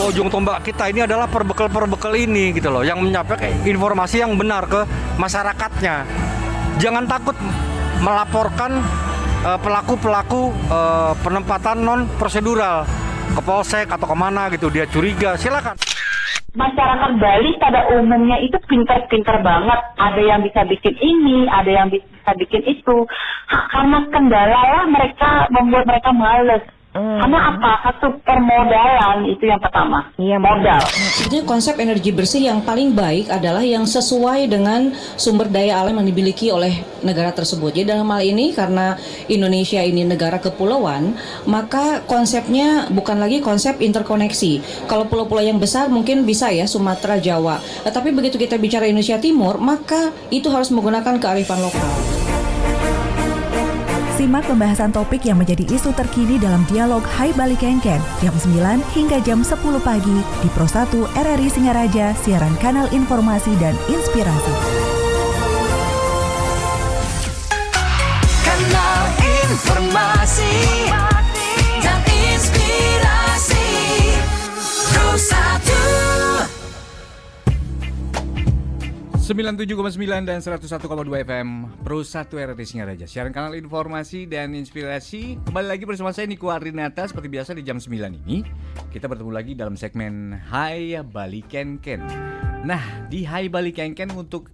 ujung tombak kita ini adalah perbekal ini gitu loh, yang menyampaikan informasi yang benar ke masyarakatnya. Jangan takut melaporkan pelaku-pelaku penempatan non prosedural ke polsek atau kemana gitu, dia curiga, silakan. Masyarakat Bali pada umumnya itu pintar-pintar banget. Ada yang bisa bikin ini, ada yang bisa bikin itu. Karena kendala lah mereka membuat mereka males. Karena apa? Satu permodalan itu yang pertama. Iya, modal. Sebetulnya konsep energi bersih yang paling baik adalah yang sesuai dengan sumber daya alam yang dimiliki oleh negara tersebut. Jadi dalam hal ini karena Indonesia ini negara kepulauan, maka konsepnya bukan lagi konsep interkoneksi. Kalau pulau-pulau yang besar mungkin bisa ya Sumatera, Jawa. Tapi begitu kita bicara Indonesia Timur, maka itu harus menggunakan kearifan lokal. Simak pembahasan topik yang menjadi isu terkini dalam dialog Hai Bali Kenken jam 9 hingga jam 10 pagi di Pro 1 RRI Singaraja, siaran kanal informasi dan inspirasi. Kanal informasi dan inspirasi Pro 1 97,9 dan 101,2 FM Pro 1 RRI Singaraja, siaran kanal informasi dan inspirasi. Kembali lagi bersama saya Niko Arinata. Seperti biasa di jam 9 ini kita bertemu lagi dalam segmen Hai Bali Kenken. Nah, di Hai Bali Kenken untuk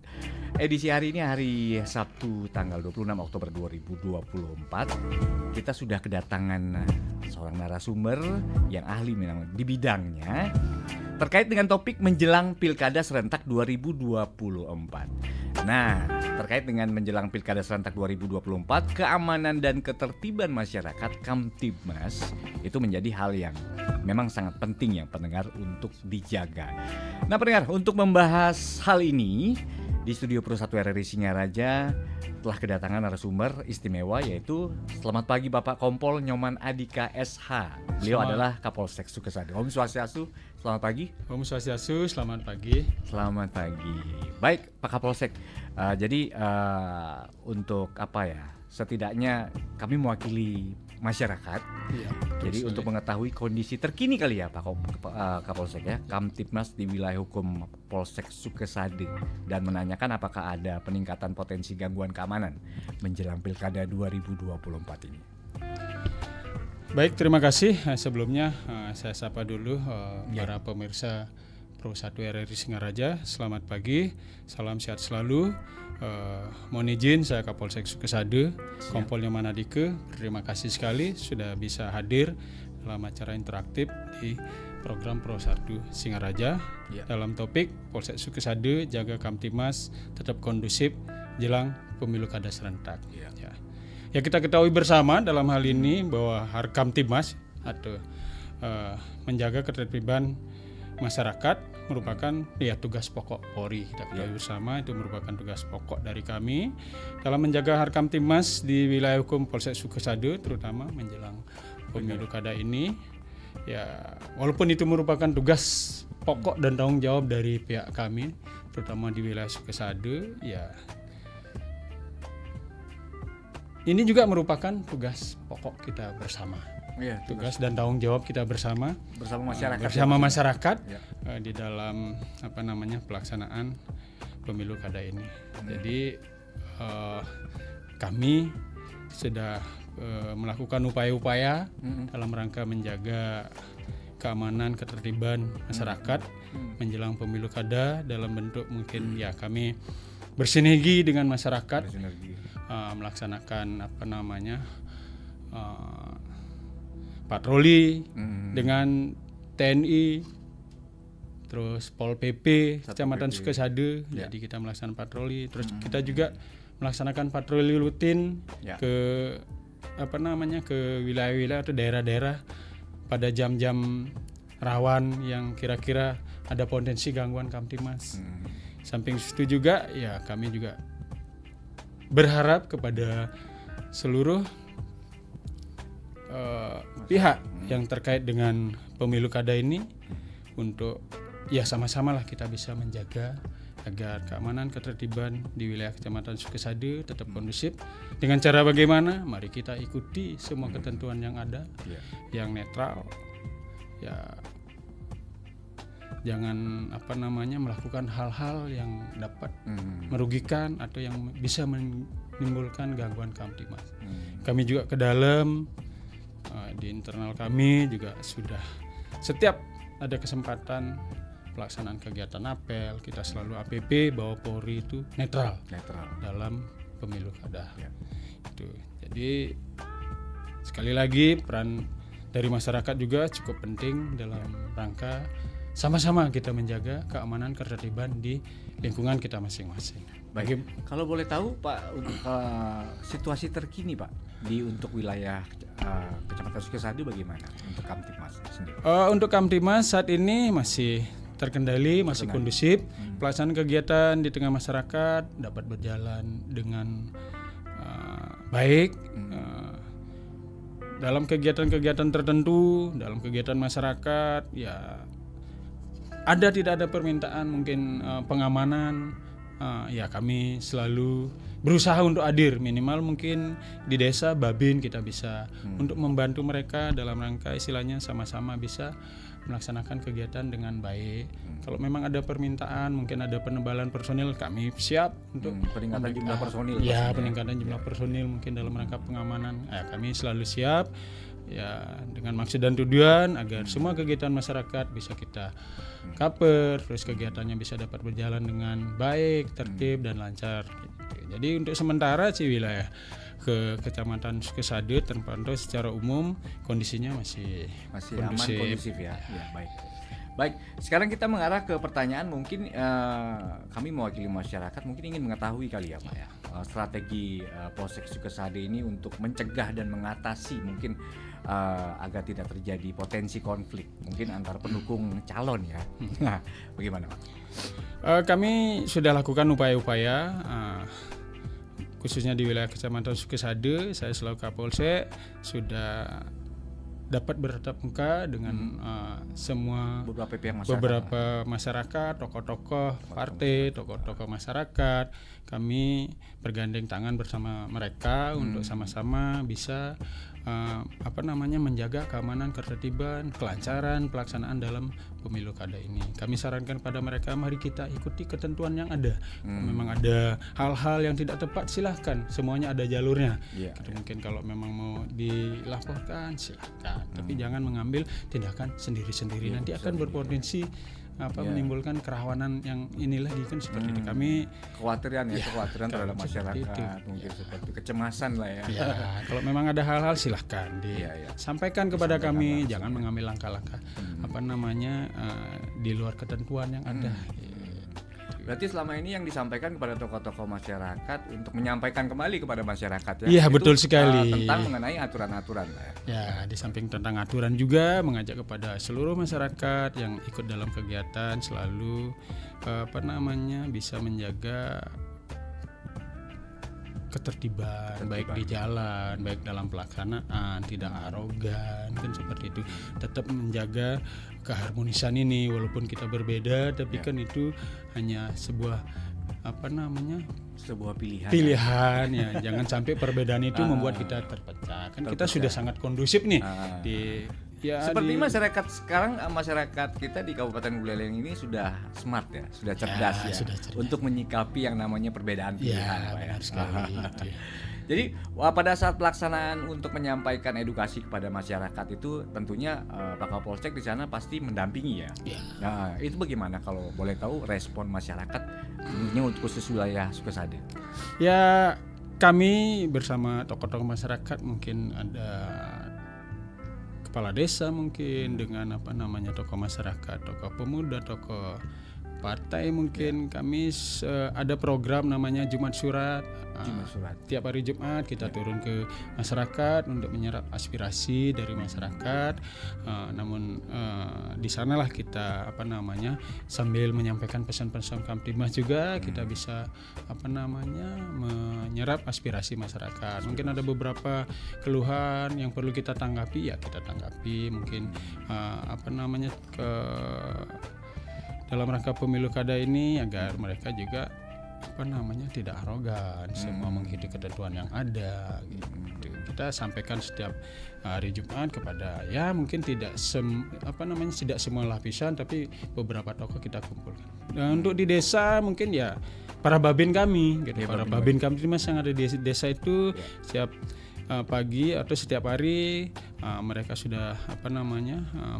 edisi hari ini, hari Sabtu tanggal 26 Oktober 2024, kita sudah kedatangan seorang narasumber yang ahli memang di bidangnya terkait dengan topik menjelang Pilkada Serentak 2024. Nah, terkait dengan menjelang Pilkada Serentak 2024, keamanan dan ketertiban masyarakat Kamtibmas itu menjadi hal yang memang sangat penting ya pendengar untuk dijaga. Nah pendengar, untuk membahas hal ini di studio Pro 1 RRI Singaraja telah kedatangan narasumber istimewa, yaitu selamat pagi Bapak Kompol Nyoman Adika SH. Beliau adalah Kapolsek Sukesade. Om Swastiastu, selamat pagi. Om Swastiastu, selamat pagi. Selamat pagi. Baik Pak Kapolsek, jadi untuk apa ya, setidaknya kami mewakili masyarakat. Iya, jadi untuk mengetahui kondisi terkini kali ya Pak Kapolsek ya, Kamtibmas di wilayah hukum Polsek Sukesade, dan menanyakan apakah ada peningkatan potensi gangguan keamanan menjelang Pilkada 2024 ini. Baik, terima kasih. Sebelumnya saya sapa dulu para pemirsa Pro 1 RRI Singaraja. Selamat pagi, salam sehat selalu. Mohon izin, saya Kapolsek Sukesade, Kompol Nyoman Adika. Terima kasih sekali sudah bisa hadir dalam acara interaktif di program Pro 1 Singaraja dalam topik Polsek Sukesade jaga Kamtibmas tetap kondusif jelang pemilu kada serentak. Ya kita ketahui bersama dalam hal ini bahwa Kamtibmas atau menjaga ketertiban masyarakat merupakan tugas pokok Polri. Kita ketahui bersama itu merupakan tugas pokok dari kami dalam menjaga Kamtibmas di wilayah hukum Polsek Sukesade, terutama menjelang pemilu kada ini. Ya, walaupun itu merupakan tugas pokok dan tanggung jawab dari pihak kami, terutama di wilayah Sukesade, ya ini juga merupakan tugas pokok kita bersama. Tugas dan tanggung jawab kita bersama masyarakat di dalam pelaksanaan pemilu kada ini. Jadi kami sudah melakukan upaya-upaya dalam rangka menjaga keamanan ketertiban masyarakat menjelang pemilu kada dalam bentuk mungkin kami bersinergi dengan masyarakat, melaksanakan patroli dengan TNI, terus Pol PP Kecamatan Sukesade. Jadi kita melaksanakan patroli, terus kita juga melaksanakan patroli rutin ke ke wilayah-wilayah atau daerah-daerah pada jam-jam rawan yang kira-kira ada potensi gangguan Kamtibmas. Samping itu juga kami juga berharap kepada seluruh pihak yang terkait dengan pemilu kada ini untuk sama-sama lah kita bisa menjaga agar keamanan ketertiban di wilayah Kecamatan Sukesade tetap kondusif. Dengan cara bagaimana? Mari kita ikuti semua ketentuan yang ada, yang netral, jangan melakukan hal-hal yang dapat merugikan atau yang bisa menimbulkan gangguan Kamtibmas. Kami juga ke dalam di internal kami juga sudah setiap ada kesempatan pelaksanaan kegiatan apel, kita selalu APP bahwa Polri itu netral dalam pemilu kada. Itu. Jadi sekali lagi peran dari masyarakat juga cukup penting dalam rangka sama-sama kita menjaga keamanan ketertiban di lingkungan kita masing-masing. Baik. Kalau boleh tahu Pak, situasi terkini Pak untuk wilayah Kecamatan Sukasade bagaimana untuk Kamtibmas sendiri? Untuk Kamtibmas saat ini masih terkendali, masih kondusif. Pelaksanaan kegiatan di tengah masyarakat dapat berjalan dengan baik. Dalam kegiatan-kegiatan tertentu, dalam kegiatan masyarakat, ya tidak ada permintaan mungkin pengamanan. Ya kami selalu berusaha untuk hadir, minimal mungkin di desa Babin kita bisa untuk membantu mereka dalam rangka istilahnya sama-sama bisa melaksanakan kegiatan dengan baik. Kalau memang ada permintaan, mungkin ada penebalan personil, kami siap untuk peningkatan jumlah personil. Ya, peningkatan jumlah personil mungkin dalam rangka pengamanan. Kami selalu siap ya dengan maksud dan tujuan agar semua kegiatan masyarakat bisa kita cover, terus kegiatannya bisa dapat berjalan dengan baik, tertib dan lancar. Gitu. Jadi untuk sementara wilayah ke Kecamatan Sukasade terpantau secara umum kondisinya masih aman, kondusif ya. Ya, baik. Sekarang kita mengarah ke pertanyaan mungkin kami mewakili masyarakat mungkin ingin mengetahui kali ya Pak ya strategi Polsek Sukasade ini untuk mencegah dan mengatasi mungkin agar tidak terjadi potensi konflik mungkin antar pendukung calon ya. Nah, bagaimana Pak? Kami sudah lakukan upaya-upaya khususnya di wilayah Kecamatan Sukasade. Saya selaku Kapolsek sudah dapat bertatap muka dengan semua beberapa masyarakat, tokoh-tokoh partai, tokoh-tokoh masyarakat. Kami bergandeng tangan bersama mereka untuk sama-sama bisa menjaga keamanan, ketertiban, kelancaran pelaksanaan dalam pemilu kada ini. Kami sarankan pada mereka, mari kita ikuti ketentuan yang ada. Memang ada hal-hal yang tidak tepat, silahkan. Semuanya ada jalurnya. Mungkin kalau memang mau dilaporkan, silahkan. Tapi jangan mengambil tindakan sendiri-sendiri. Nanti akan berpotensi menimbulkan kerawanan yang inilah kan seperti itu. Kami kekhawatiran terhadap masyarakat, mungkin seperti kecemasan lah ya. Kalau memang ada hal-hal silahkan disampaikan kepada kami, jangan mengambil langkah-langkah di luar ketentuan yang ada. Berarti selama ini yang disampaikan kepada tokoh-tokoh masyarakat untuk menyampaikan kembali kepada masyarakat Iya, betul sekali. Tentang mengenai aturan-aturan ya. Di samping tentang aturan juga mengajak kepada seluruh masyarakat yang ikut dalam kegiatan selalu bisa menjaga ketertiban baik di jalan, baik dalam pelaksanaan, tidak arogan kan seperti itu. Tetap menjaga keharmonisan ini walaupun kita berbeda, tapi kan itu hanya sebuah pilihan ya. Jangan sampai perbedaan itu membuat kita terpecah. Kan kita sudah sangat kondusif nih seperti masyarakat sekarang, masyarakat kita di Kabupaten Buleleng ini sudah smart ya, sudah cerdas untuk menyikapi yang namanya perbedaan pilihan. Benar sekali. Jadi pada saat pelaksanaan untuk menyampaikan edukasi kepada masyarakat itu tentunya Pak Kapolsek di sana pasti mendampingi ya. Nah, itu bagaimana kalau boleh tahu respon masyarakat untuk khusus wilayah Sukasade? Ya, kami bersama tokoh-tokoh masyarakat mungkin ada kepala desa mungkin dengan tokoh masyarakat, tokoh pemuda, tokoh partai mungkin kami ada program namanya Jumat Surat. Tiap hari Jumat kita turun ke masyarakat untuk menyerap aspirasi dari masyarakat. Namun di sanalah kita sambil menyampaikan pesan-pesan Kamtibmas juga kita bisa menyerap aspirasi masyarakat. Mungkin ada beberapa keluhan yang perlu kita tanggapi, ya kita tanggapi. Mungkin dalam rangka pemilu kada ini agar mereka juga tidak arogan, semua mengikuti ketentuan yang ada gitu. Kita sampaikan setiap hari Jumat kepada ya mungkin tidak tidak semua lapisan, tapi beberapa tokoh kita kumpulkan. Dan untuk di desa mungkin ya para babin kami gitu. Para babin kami yang ada di desa itu setiap pagi atau setiap hari mereka sudah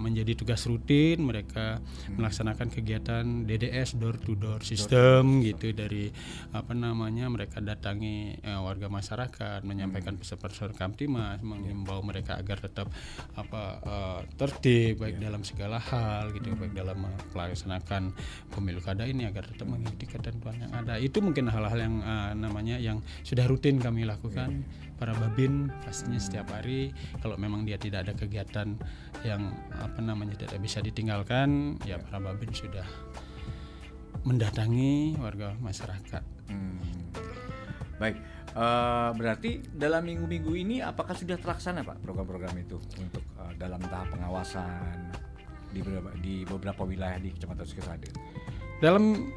menjadi tugas rutin, mereka melaksanakan kegiatan DDS door to door system gitu, dari mereka datangi warga masyarakat, menyampaikan pesan-pesan Kamtimas, mengimbau mereka agar tetap tertib baik dalam segala hal gitu, baik dalam melaksanakan pemilu kada ini agar tetap mengikuti ketentuan yang ada. Itu mungkin hal-hal yang yang sudah rutin kami lakukan. Para babin pastinya setiap hari, kalau memang dia tidak ada kegiatan yang tidak bisa ditinggalkan, ya para babin sudah mendatangi warga masyarakat. Baik, berarti dalam minggu-minggu ini apakah sudah terlaksana Pak program-program itu untuk dalam tahap pengawasan di beberapa wilayah di Kecamatan Sukasade? Dalam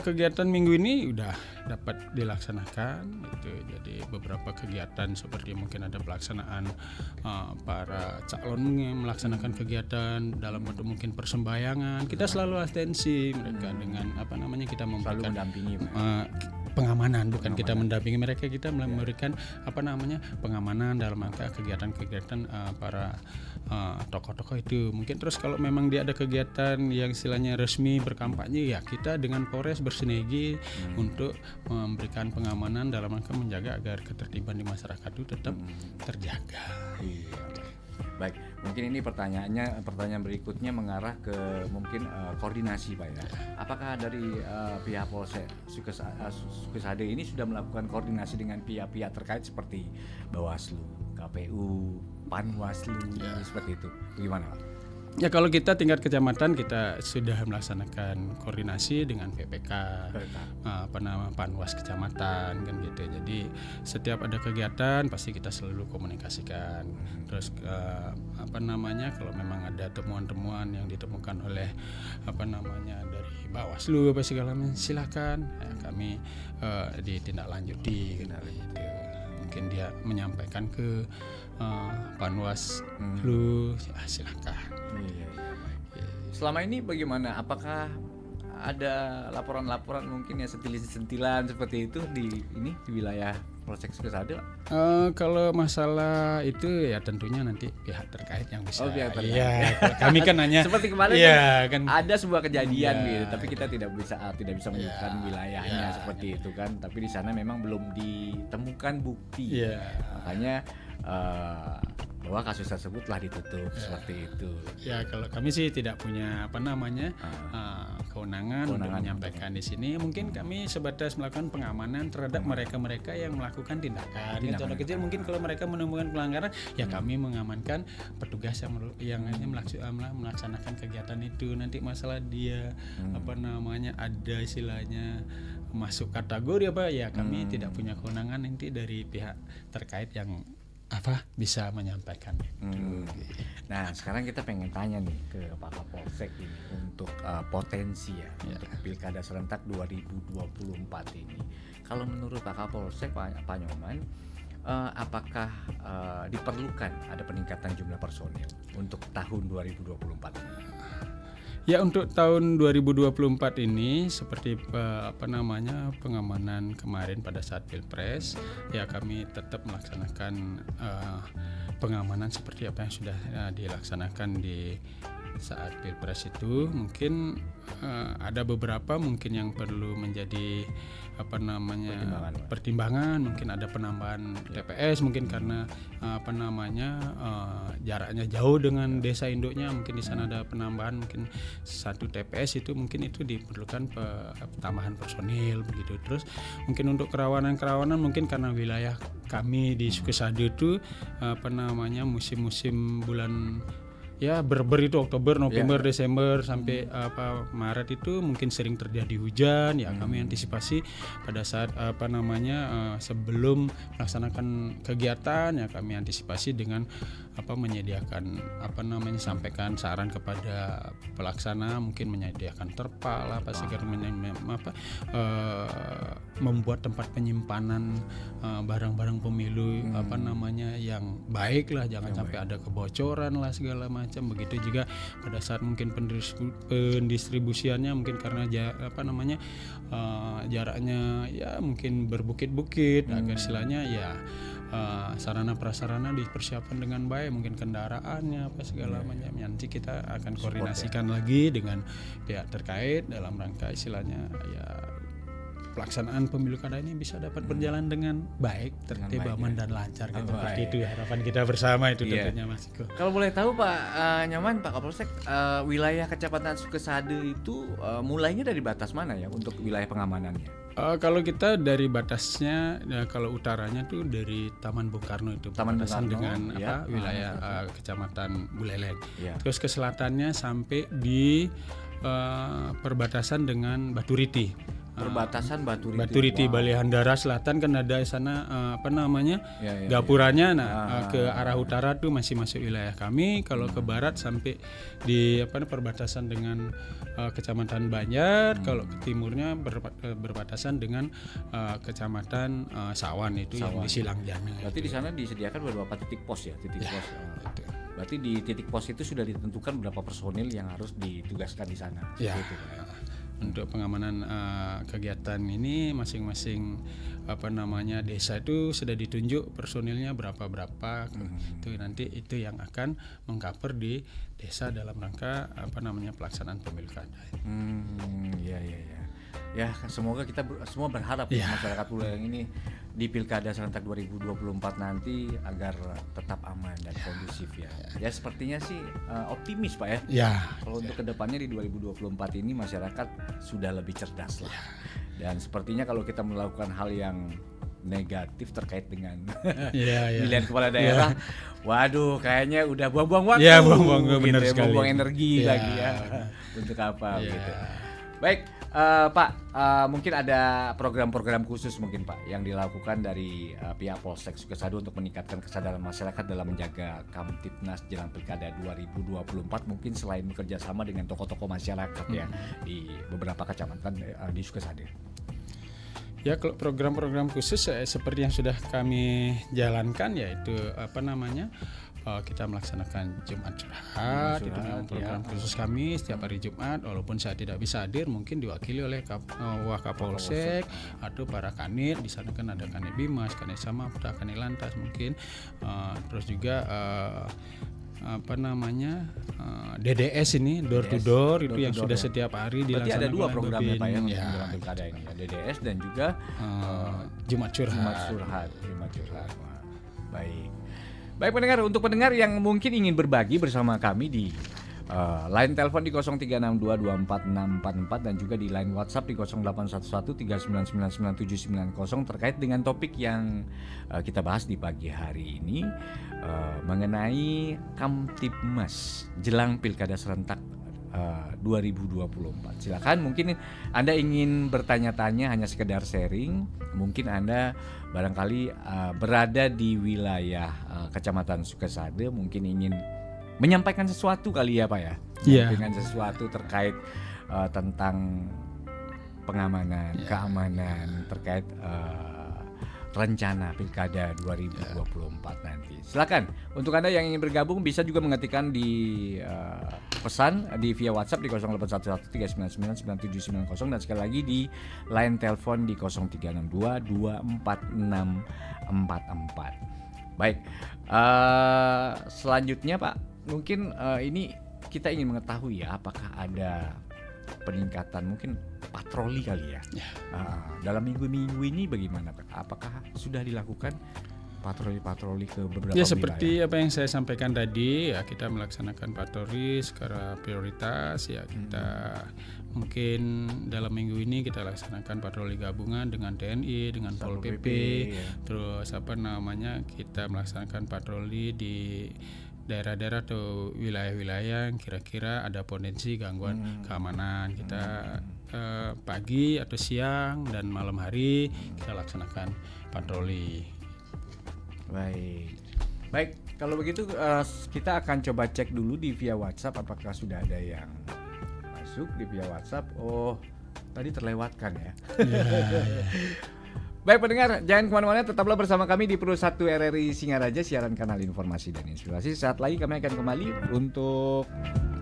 kegiatan minggu ini udah dapat dilaksanakan gitu. Jadi beberapa kegiatan seperti mungkin ada pelaksanaan para calon melaksanakan kegiatan dalam bentuk mungkin persembahyangan. Kita selalu asistensi mereka dengan kita memberikan pengamanan, bukan kita mendampingi mereka, kita memberikan pengamanan dalam rangka kegiatan-kegiatan para tokoh-tokoh itu. Mungkin terus kalau memang dia ada kegiatan yang istilahnya resmi berkampanye, ya kita dengan Polres bersinergi untuk memberikan pengamanan dalam rangka menjaga agar ketertiban di masyarakat itu tetap terjaga. Iya. Baik, mungkin ini pertanyaan berikutnya mengarah ke mungkin koordinasi Pak ya. Apakah dari pihak Polsek Sukasade ini sudah melakukan koordinasi dengan pihak-pihak terkait seperti Bawaslu, KPU, Panwaslu, seperti itu? Bagaimana Pak? Ya kalau kita tingkat kecamatan kita sudah melaksanakan koordinasi dengan PPK, Panwas kecamatan kan gitu. Jadi setiap ada kegiatan pasti kita selalu komunikasikan. Terus kalau memang ada temuan-temuan yang ditemukan oleh dari Bawaslu apa segala macam, silakan ya, kami ditindaklanjuti gitu. Mungkin dia menyampaikan ke Panwas lu silakan. Iya. Selama ini bagaimana? Apakah ada laporan-laporan mungkin ya sentilan seperti itu di wilayah Polsek Sukasade? Kalau masalah itu ya tentunya nanti pihak terkait yang bisa. Pihak terkait. Iya, kami kan hanya seperti kemarin kan ada sebuah kejadian gitu, tapi kita tidak bisa menyebutkan wilayahnya seperti itu kan. Tapi di sana memang belum ditemukan bukti. Makanya bahwa kasus tersebut telah ditutup seperti itu. Ya kalau kami sih tidak punya kewenangan untuk menyampaikan di sini. Mungkin kami sebatas melakukan pengamanan terhadap mereka-mereka yang melakukan tindakan. Contoh kecil mungkin kalau mereka menemukan pelanggaran, ya kami mengamankan petugas yang melaksanakan kegiatan itu. Nanti masalah dia ada istilahnya masuk kategori ya kami tidak punya kewenangan nanti dari pihak terkait yang bisa menyampaikan. Nah sekarang kita pengen tanya nih ke Pak Kapolsek ini untuk potensi untuk Pilkada serentak 2024 ini. Kalau menurut Pak Kapolsek Pak Nyoman, apakah diperlukan ada peningkatan jumlah personil untuk tahun 2024 ini? Ya untuk tahun 2024 ini seperti pengamanan kemarin pada saat Pilpres, ya kami tetap melaksanakan pengamanan seperti apa yang sudah dilaksanakan di saat Pilpres itu. Mungkin ada beberapa mungkin yang perlu menjadi pertimbangan, mungkin ada penambahan TPS mungkin karena jaraknya jauh dengan desa induknya, mungkin di sana ada penambahan mungkin 1 TPS itu mungkin itu diperlukan tambahan personil begitu. Terus mungkin untuk kerawanan mungkin karena wilayah kami di Sukasade itu musim-musim bulan ya berber itu Oktober, November, Desember sampai Maret itu mungkin sering terjadi hujan ya. Kami antisipasi pada saat sebelum melaksanakan kegiatan ya, kami antisipasi dengan menyediakan sampaikan saran kepada pelaksana, mungkin menyediakan terpal membuat tempat penyimpanan barang-barang pemilu yang baik lah, jangan sampai ada kebocoran lah segala macam. Begitu juga pada saat mungkin pendistribusiannya mungkin karena jaraknya ya mungkin berbukit-bukit, agar istilahnya ya sarana prasarana dipersiapkan dengan baik, mungkin kendaraannya segala macam. Nanti kita akan koordinasikan lagi dengan pihak terkait dalam rangka istilahnya ya pelaksanaan pemilu kada ini bisa dapat berjalan dengan baik, tertib, aman dan lancar gitu. Seperti itu harapan kita bersama itu tentunya Mas Iko. Kalau boleh tahu Pak Nyaman, Pak Kapolsek, wilayah Kecamatan Sukesade itu mulainya dari batas mana ya untuk wilayah pengamanannya? Kalau kita dari batasnya, kalau utaranya tuh dari Taman Bung Karno itu berbatasan dengan wilayah Kecamatan Buleleng. Terus ke selatannya sampai di perbatasan dengan Baturiti. Perbatasan Baturiti, Balehandara Selatan kan ada sana gapuranya. Ke arah utara tuh masih masuk wilayah kami. Kalau ke barat sampai di perbatasan dengan Kecamatan Banjar. Kalau ke timurnya berbatasan dengan Kecamatan Sawan itu yang di Silangjana. Berarti di sana disediakan beberapa titik pos ya, pos. Berarti di titik pos itu sudah ditentukan berapa personil yang harus ditugaskan di sana. Ya. Untuk pengamanan kegiatan ini masing-masing desa itu sudah ditunjuk personilnya berapa itu nanti itu yang akan mengcover di desa dalam rangka pelaksanaan pemilu kada. Ya, semoga kita semua berharap masyarakat Buleleng ini di Pilkada serentak 2024 nanti agar tetap aman dan kondusif ya. Ya sepertinya sih optimis Pak ya. Kalau untuk kedepannya di 2024 ini masyarakat sudah lebih cerdas lah. Dan sepertinya kalau kita melakukan hal yang negatif terkait dengan pilihan kepala daerah, waduh kayaknya udah buang-buang waktu, buang-buang energi lagi ya. Untuk apa gitu. Baik, Pak, mungkin ada program-program khusus mungkin Pak yang dilakukan dari pihak Polsek Sukesade untuk meningkatkan kesadaran masyarakat dalam menjaga Kamtibnas jelang Pilkada 2024, mungkin selain bekerja sama dengan tokoh-tokoh masyarakat ya di beberapa kecamatan di Sukesade. Ya, kalau program-program khusus seperti yang sudah kami jalankan yaitu kita melaksanakan Jumat Curhat, itu memang program khusus kami setiap hari Jumat. Walaupun saya tidak bisa hadir, mungkin diwakili oleh Wakapolsek atau para kanit. Di sana kan ada kanit Bimas, kanit Samapta, kanit Lantas mungkin, terus juga DDS ini door to door itu yang sudah setiap hari dilaksanakan. Berarti ada dua programnya Pak yang dalam pilkada ini ya, DDS dan juga Jumat Curhat. Wah, baik pendengar, untuk pendengar yang mungkin ingin berbagi bersama kami di line telepon di 0362246644 dan juga di line WhatsApp di 081139999790 terkait dengan topik yang kita bahas di pagi hari ini mengenai Kamtibmas jelang Pilkada serentak 2024. Silakan, mungkin Anda ingin bertanya-tanya hanya sekedar sharing, mungkin Anda barangkali berada di wilayah Kecamatan Sukesade, mungkin ingin menyampaikan sesuatu kali ya Pak ya, dengan sesuatu terkait tentang pengamanan, keamanan terkait rencana Pilkada 2024 nanti. Silakan, untuk Anda yang ingin bergabung bisa juga mengetikkan di pesan di via WhatsApp di 081139999790 dan sekali lagi di line telepon di 0362246644. Baik, selanjutnya Pak, mungkin ini kita ingin mengetahui ya, apakah ada peningkatan mungkin patroli kali ya. Dalam minggu-minggu ini bagaimana Pak? Apakah sudah dilakukan patroli-patroli ke beberapa wilayah? Seperti apa yang saya sampaikan tadi ya, kita melaksanakan patroli secara prioritas ya. Kita mungkin dalam minggu ini kita laksanakan patroli gabungan dengan TNI, dengan Pol PP, ya. Terus kita melaksanakan patroli di daerah-daerah atau wilayah-wilayah yang kira-kira ada potensi gangguan keamanan. Kita pagi atau siang dan malam hari kita laksanakan patroli. Baik, kalau begitu kita akan coba cek dulu di via WhatsApp apakah sudah ada yang masuk di via WhatsApp. Oh, tadi terlewatkan ya. Baik pendengar, jangan kemana-mana, tetaplah bersama kami di Pro 1 RRI Singaraja, siaran kanal informasi dan inspirasi. Saat lagi kami akan kembali untuk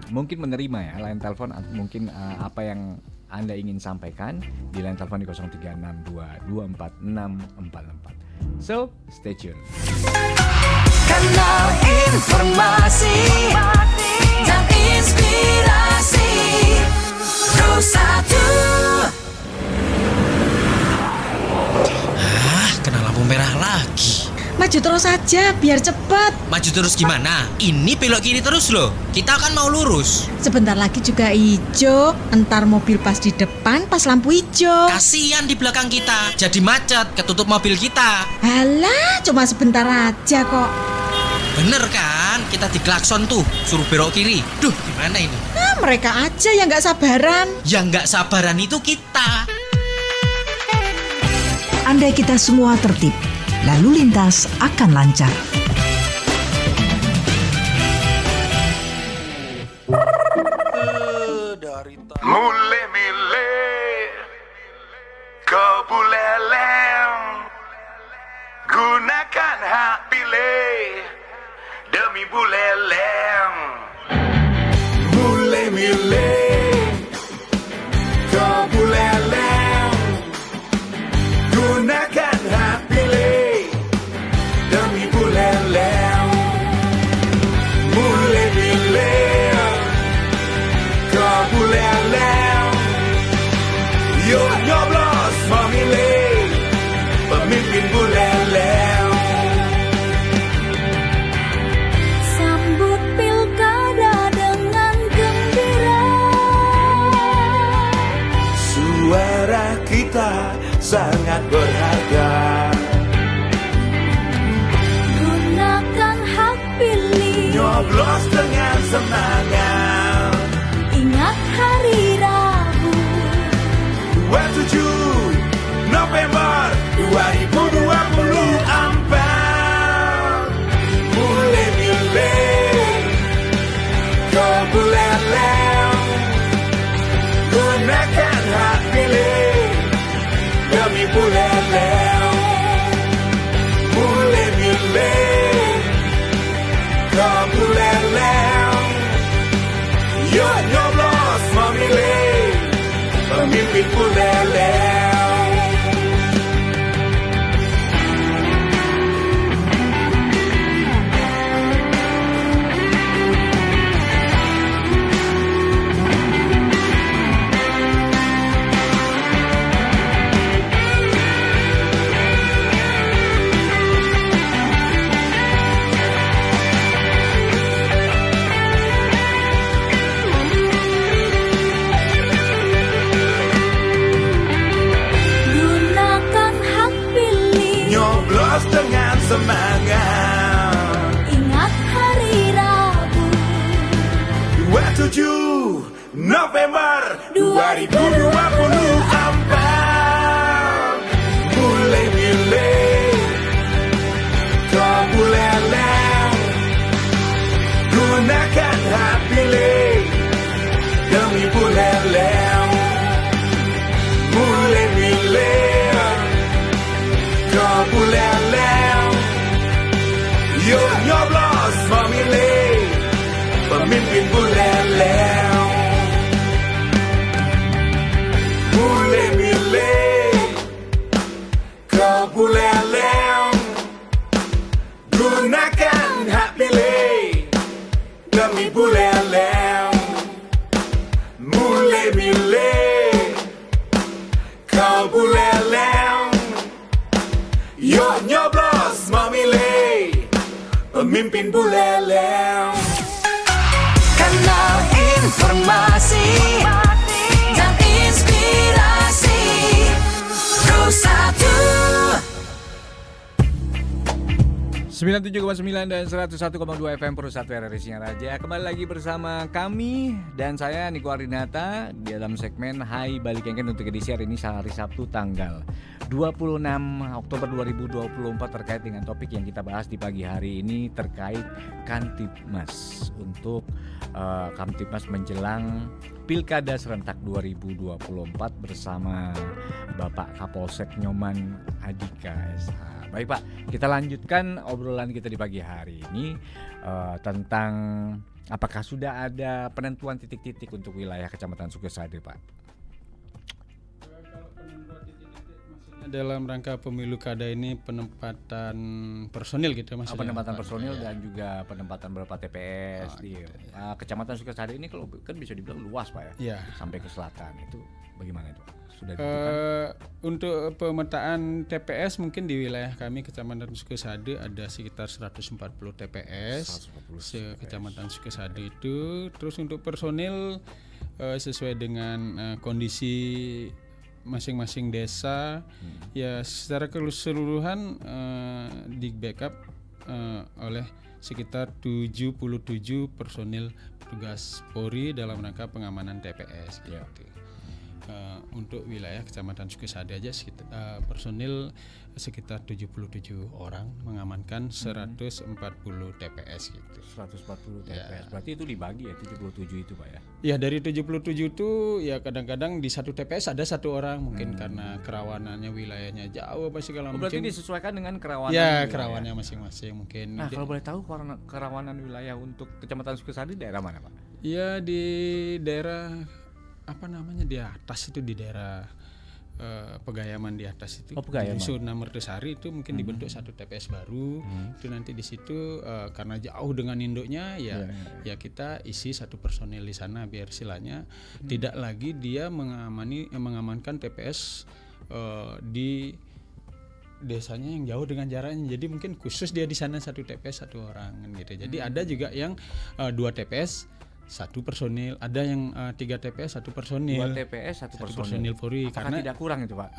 mungkin menerima ya line telepon, mungkin apa yang Anda ingin sampaikan di line telepon di 0362246644. So, stay tune. Kanal informasi dan inspirasi Pro 1. Kena lampu merah lagi. Maju terus saja biar cepat. Maju terus gimana? Ini belok kiri terus loh. Kita kan mau lurus. Sebentar lagi juga hijau. Entar mobil pas di depan pas lampu hijau. Kasihan di belakang kita. Jadi macet, ketutup mobil kita. Halah, cuma sebentar aja kok. Bener kan? Kita diklakson tuh, suruh belok kiri. Duh, gimana ini? Nah, mereka aja yang nggak sabaran. Yang nggak sabaran itu kita. Andai kita semua tertib, lalu lintas akan lancar. Mulai milih kebuleleng, gunakan hak pilih demi buleleng. Mulai milih kebuleleng, gunakan hak pilih demi buleleng. Mulai milih kebuleleng, yuk nyoblos memilih pemimpin buleleng. Sambut pilkada dengan gembira. Suara kita sangat berharga. Gunakan hak pilih. Nyoblos dengan semangat. Ingat hari Rabu 27 November 2024. Mulai milih kebuleleng, gunakan hak pilih demi buleleng. Mulai milih kebuleleng, yuk nyoblos memilih pemimpin buleleng. Gunakan hak pilih. Nyoblos dengan semangat. Ingat hari Rabu 27 November 2024. Mulai milih kebuleleng, gunakan hak pilih demi buleleng. Mulai milih kebuleleng, yuk nyoblos memilih pemimpin buleleng. Mulai milih kebuleleng, gunakan hak pilih demi buleleng. Mulai milih kebuleleng, yuk nyoblos memilih pemimpin buleleng. Kanal 97,9 dan 101,2 FM Pro 1 RRI Singaraja. Kembali lagi bersama kami dan saya Niko Arinata dalam segmen Hai Balik Kengken untuk edisi hari ini hari Sabtu tanggal 26 Oktober 2024 terkait dengan topik yang kita bahas di pagi hari ini terkait Kamtibmas untuk Kamtibmas menjelang Pilkada serentak 2024 bersama Bapak Kapolsek Nyoman Adika SH. Baik Pak, kita lanjutkan obrolan kita di pagi hari ini tentang apakah sudah ada penentuan titik-titik untuk wilayah Kecamatan Sukesade Pak? Dalam rangka pemilu kada ini penempatan personil gitu Mas. Penempatan personil dan juga penempatan beberapa TPS di Kecamatan Sukesade ini kalau kan bisa dibilang luas Pak ya. Sampai ke selatan itu bagaimana itu Pak? Sudah untuk pemetaan TPS mungkin di wilayah kami Kecamatan Sukesade ada sekitar 140 TPS. Kecamatan Sukesade itu. Terus untuk personil sesuai dengan kondisi masing-masing desa ya secara keseluruhan di backup oleh sekitar 77 personil petugas Polri dalam rangka pengamanan TPS gitu. Untuk wilayah Kecamatan Sukesade aja personil sekitar 77 orang mengamankan 140 TPS gitu. 140 TPS. Berarti itu dibagi ya 77 itu Pak ya? Ya dari 77 itu ya kadang-kadang di satu TPS ada satu orang mungkin karena kerawanannya wilayahnya jauh apa segala macam. Berarti disesuaikan dengan kerawanan. Ya kerawanannya masing-masing mungkin. Nah kalau boleh tahu kerawanan wilayah untuk Kecamatan Sukesade daerah mana Pak? Ya di daerah apa namanya di atas itu di daerah Pegayaman di atas itu. Pegayaman. Di Zona Mertesari itu mungkin dibentuk satu TPS baru. Itu nanti di situ karena jauh dengan induknya ya kita isi satu personil di sana biar silanya tidak lagi dia mengamankan TPS di desanya yang jauh dengan jaraknya. Jadi mungkin khusus dia di sana satu TPS satu orang gitu. Jadi ada juga yang 2 TPS satu personil, ada yang 3 TPS satu personil. 2 TPS satu personil Polri. Apakah karena tidak kurang itu Pak?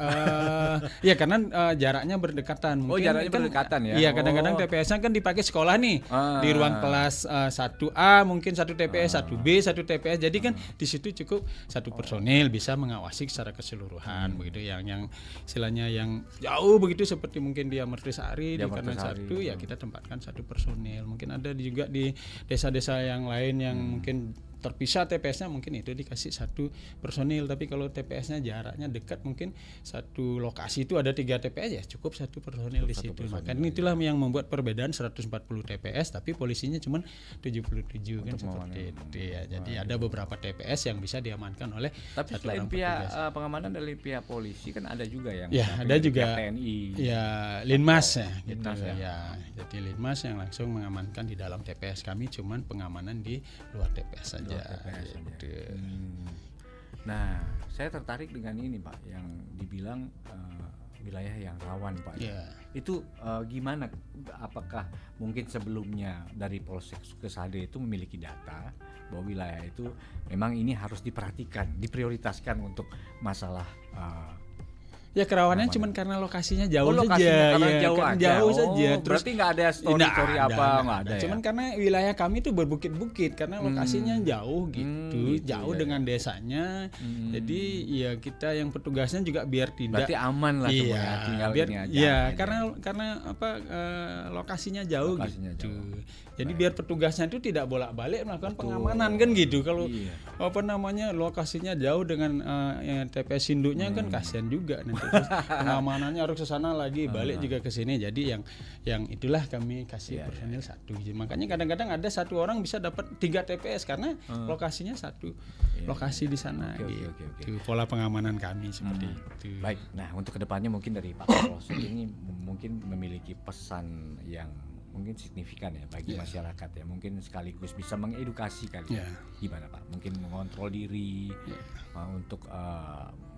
Ya karena jaraknya berdekatan. Mungkin jaraknya berdekatan ya. Iya kadang-kadang TPS-nya kan dipakai sekolah nih di ruang kelas 1A mungkin satu TPS, 1B, satu TPS. Jadi kan di situ cukup satu personil bisa mengawasi secara keseluruhan begitu. Yang istilahnya yang jauh begitu seperti mungkin dia Mertesari di kanan satu ya kita tempatkan satu personil. Mungkin ada juga di desa-desa yang lain yang mungkin terpisah TPS-nya mungkin itu dikasih satu personil, tapi kalau TPS-nya jaraknya dekat mungkin satu lokasi itu ada 3 TPS ya cukup satu personil di situ. Makanya itulah yang membuat perbedaan 140 TPS tapi polisinya cuma 77 kan seperti itu ya. Jadi ada beberapa TPS yang bisa diamankan oleh tapi selain pihak pengamanan dari pihak polisi kan ada juga yang ada juga TNI. Ya Linmas ya gitu Linmas, ya. Jadi Linmas yang langsung mengamankan di dalam TPS kami cuman pengamanan di luar TPS saja. Nah, saya tertarik dengan ini Pak yang dibilang wilayah yang rawan Pak. Itu gimana? Apakah mungkin sebelumnya dari Polsek Sukesade itu memiliki data bahwa wilayah itu memang ini harus diperhatikan, diprioritaskan untuk masalah ya kerawanannya cuma karena lokasinya jauh saja. Karena jauh saja. Terus berarti nggak ada story apa nggak ada. Cuman karena wilayah kami itu berbukit-bukit karena lokasinya jauh gitu, jauh dengan desanya. Jadi ya kita yang petugasnya juga biar tidak. Berarti aman lah semuanya tinggal biar, ini aja. Ya karena lokasinya jauh gitu. Jadi biar petugasnya itu tidak bolak-balik melakukan pengamanan kan gitu. Kalau lokasinya jauh dengan TPS induknya kan kasihan juga nanti. Terus pengamanannya harus ke sana lagi, balik juga ke sini. Jadi yang itulah kami kasih personil satu. Makanya kadang-kadang ada satu orang bisa dapat 3 TPS karena lokasinya satu lokasi di sana. Gitu. Pola pengamanan kami seperti itu. Baik. Nah, untuk kedepannya mungkin dari Pak Kapolsek ini mungkin memiliki pesan yang mungkin signifikan ya bagi masyarakat ya, mungkin sekaligus bisa mengedukasi kali ya. Gimana Pak? Mungkin mengontrol diri untuk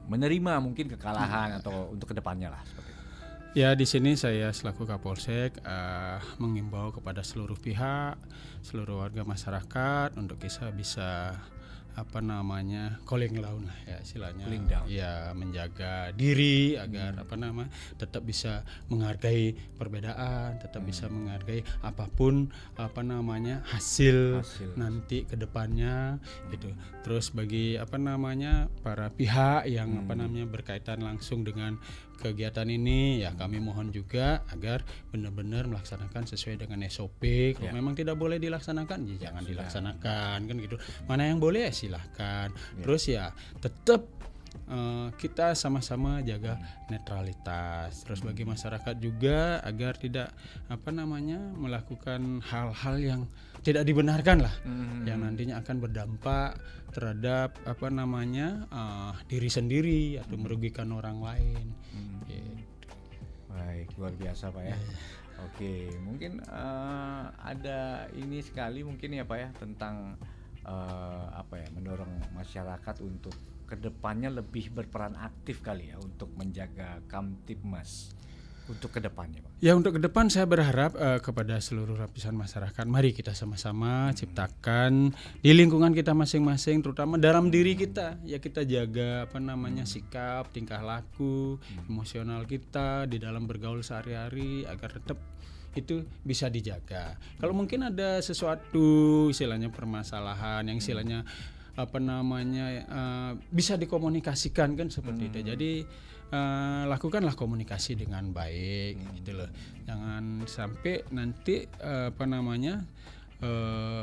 menerima mungkin kekalahan atau untuk kedepannya lah seperti itu. Ya di sini saya selaku Kapolsek mengimbau kepada seluruh pihak, seluruh warga masyarakat untuk bisa cooling down lah ya istilahnya, Cooling down. ya menjaga diri agar tetap bisa menghargai perbedaan, tetap bisa menghargai apapun hasil nanti ke depannya gitu. Terus bagi para pihak yang berkaitan langsung dengan kegiatan ini, ya kami mohon juga agar benar-benar melaksanakan sesuai dengan SOP. Kalau memang tidak boleh dilaksanakan, ya jangan dilaksanakan kan gitu. Mana yang boleh ya silahkan. Terus ya tetap kita sama-sama jaga netralitas. Terus bagi masyarakat juga agar tidak melakukan hal-hal yang tidak dibenarkan lah, yang nantinya akan berdampak terhadap diri sendiri atau merugikan orang lain. Gitu. Baik, luar biasa Pak ya. Oke, mungkin ada ini sekali mungkin ya Pak ya tentang mendorong masyarakat untuk kedepannya lebih berperan aktif kali ya untuk menjaga Kamtibmas untuk kedepannya Pak. Ya untuk ke depan saya berharap kepada seluruh lapisan masyarakat, mari kita sama-sama ciptakan di lingkungan kita masing-masing, terutama dalam diri kita, ya kita jaga sikap, tingkah laku, emosional kita di dalam bergaul sehari-hari agar tetap itu bisa dijaga. Kalau mungkin ada sesuatu istilahnya permasalahan yang istilahnya bisa dikomunikasikan kan seperti itu. Jadi lakukanlah komunikasi dengan baik gitu loh. Jangan sampai nanti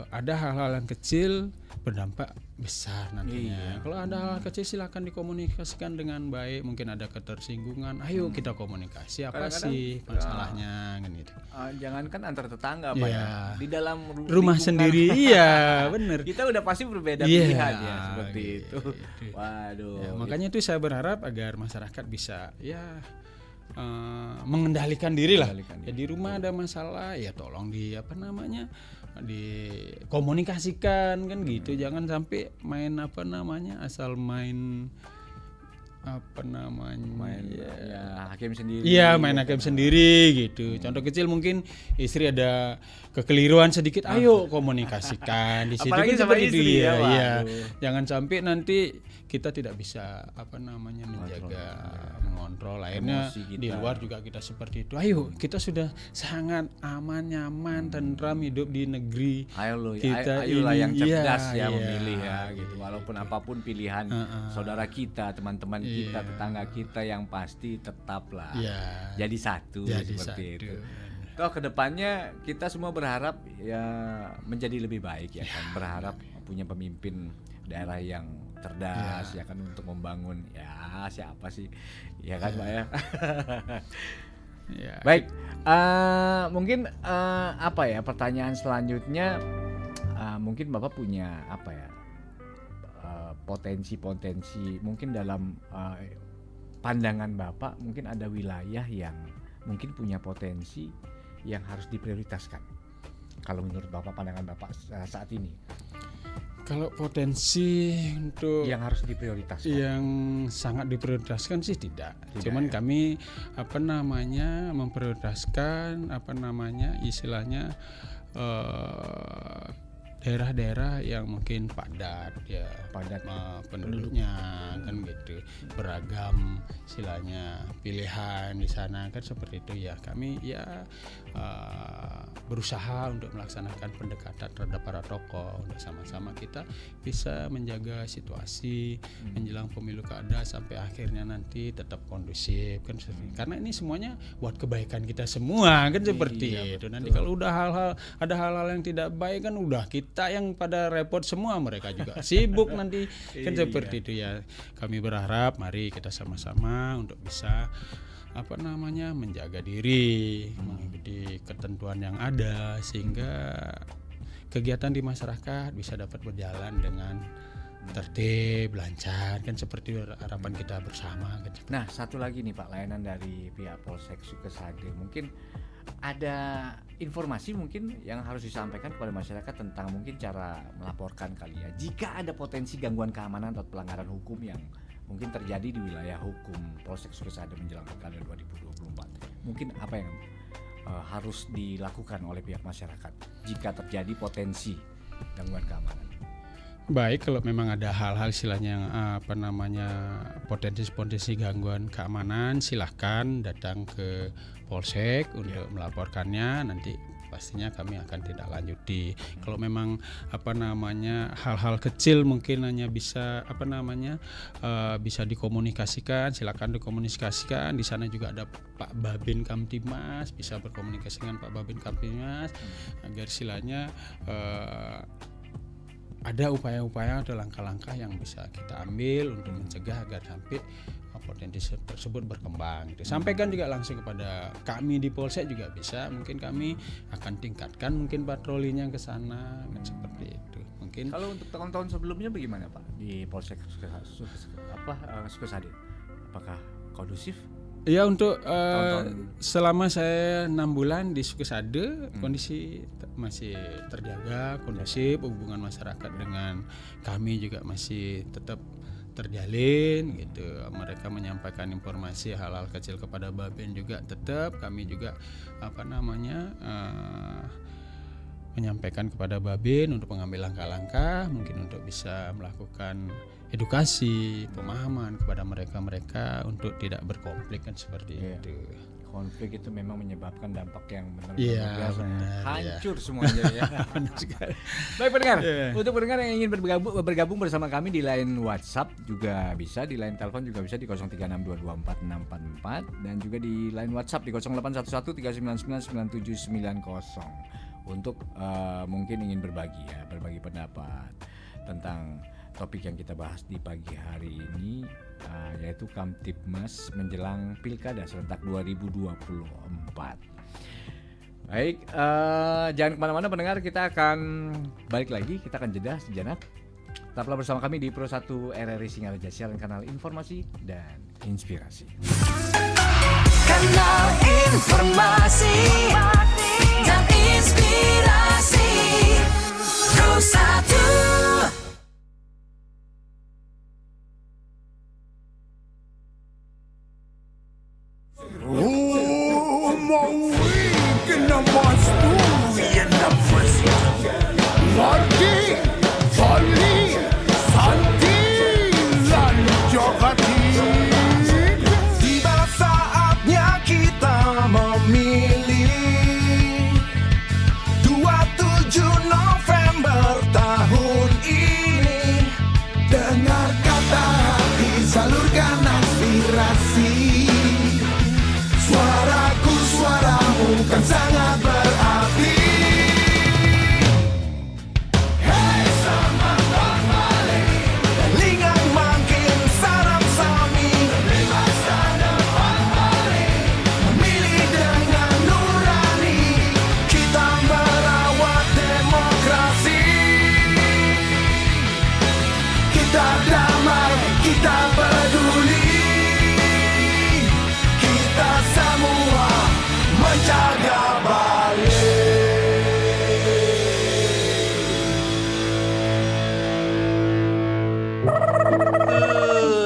ada hal-hal yang kecil berdampak besar nantinya. Kalau ada hal kecil silakan dikomunikasikan dengan baik. Mungkin ada ketersinggungan, ayo kita komunikasi apa sih masalahnya kan gitu. Jangankan antar tetangga Pak ya. Di dalam rumah sendiri iya benar. Kita udah pasti berbeda pilihan ya seperti itu. Waduh. Ya, makanya itu saya berharap agar masyarakat bisa mengendalikan diri lah. Ya, di rumah ada masalah ya tolong dikomunikasikan kan gitu. Jangan sampai main asal main hakim sendiri. Iya, main hakim sendiri gitu. Contoh kecil mungkin istri ada kekeliruan sedikit, ayo komunikasikan di situ. Apalagi sama istri ya. Iya. Jangan sampai nanti kita tidak bisa menjaga, mengontrol. Akhirnya di luar juga kita seperti itu. Ayo, kita sudah sangat aman, nyaman, tentram hidup di negeri. Ayolah yang cerdas memilih ya gitu. Walaupun apapun pilihan saudara kita, teman-teman kita, tetangga kita, yang pasti tetaplah jadi satu seperti itu. Toh kedepannya kita semua berharap ya menjadi lebih baik ya kan. Berharap punya pemimpin daerah yang cerdas ya kan untuk membangun siapa sih ya kan Pak ya. Baik, mungkin pertanyaan selanjutnya mungkin Bapak punya potensi mungkin dalam pandangan Bapak mungkin ada wilayah yang mungkin punya potensi yang harus diprioritaskan. Kalau menurut Bapak, pandangan Bapak saat ini. Kalau potensi untuk yang harus diprioritaskan, yang sangat diprioritaskan sih tidak. Cuman kami memprioritaskan istilahnya daerah-daerah yang mungkin padat penduduknya kan gitu, beragam istilahnya pilihan di sana kan seperti itu ya. Kami berusaha untuk melaksanakan pendekatan terhadap para tokoh untuk sama-sama kita bisa menjaga situasi menjelang pemilu kada sampai akhirnya nanti tetap kondusif kan karena ini semuanya buat kebaikan kita semua kan seperti itu. Nanti kalau udah ada hal-hal yang tidak baik kan udah kita yang pada repot semua, mereka juga sibuk nanti kan seperti itu ya. Kami berharap mari kita sama-sama untuk bisa menjaga diri, mengikuti ketentuan yang ada sehingga kegiatan di masyarakat bisa dapat berjalan dengan tertib, lancar kan seperti harapan kita bersama kan. Nah, satu lagi nih Pak, layanan dari pihak Polsek Sukesade, mungkin ada informasi mungkin yang harus disampaikan kepada masyarakat tentang mungkin cara melaporkan kali ya jika ada potensi gangguan keamanan atau pelanggaran hukum yang mungkin terjadi di wilayah hukum Polsek Sukesade menjelang Pilkada 2024. Mungkin apa yang harus dilakukan oleh pihak masyarakat jika terjadi potensi gangguan keamanan? Baik, kalau memang ada hal-hal istilahnya yang potensi gangguan keamanan, silahkan datang ke Polsek untuk melaporkannya. Nanti pastinya kami akan tindak lanjuti. Kalau memang hal-hal kecil mungkin hanya bisa bisa dikomunikasikan, silakan dikomunikasikan. Di sana juga ada Pak Babin Kamtibmas, bisa berkomunikasi dengan Pak Babin Kamtibmas agar istilahnya ada upaya-upaya atau langkah-langkah yang bisa kita ambil untuk mencegah agar sampai potensi tersebut berkembang. Sampaikan juga langsung kepada kami di Polsek juga bisa. Mungkin kami akan tingkatkan mungkin patrolinya ke sana seperti itu. Mungkin Kalau untuk tahun-tahun sebelumnya bagaimana Pak di Polsek Sukasade? Apakah kondusif? Ya, untuk selama saya 6 bulan di Sukasade, kondisi masih terjaga, kondusif, hubungan masyarakat dengan kami juga masih tetap terjalin gitu. Mereka menyampaikan informasi hal-hal kecil kepada Babin juga tetap kami juga menyampaikan kepada Babin untuk mengambil langkah-langkah mungkin untuk bisa melakukan edukasi, pemahaman kepada mereka untuk tidak berkonflik kan seperti itu. Konflik itu memang menyebabkan dampak yang benar-benar Iya, biasa. benar, Hancur semuanya ya. Baik pendengar, untuk pendengar yang ingin bergabung bersama kami di line WhatsApp juga bisa, di line telepon juga bisa di 0362246644 dan juga di line WhatsApp di 081139999790 untuk mungkin ingin berbagi pendapat tentang topik yang kita bahas di pagi hari ini, yaitu Kamtibmas menjelang Pilkada serentak 2024. Baik, jangan kemana-mana pendengar, kita akan balik lagi, kita akan jeda sejenak. Tetaplah bersama kami di Pro 1 RRI Singaraja, siaran kanal informasi dan inspirasi. Kanal informasi dan inspirasi Pro 1. Uma weekend na mastuyan na presi Marti, Fali, Santi, lalu Jogati. Tiba saatnya kita memilih 27 November tahun ini. Dengar kata hati, salurkan aspirasi. Suaraku, suaramu kan sangat berarti. Hei semangat balik, lingang makin sarap sami. Masa depan balik, memilih dengan nurani. Kita merawat demokrasi. Kita damai, kita peduli. Kita semua menjaga balik.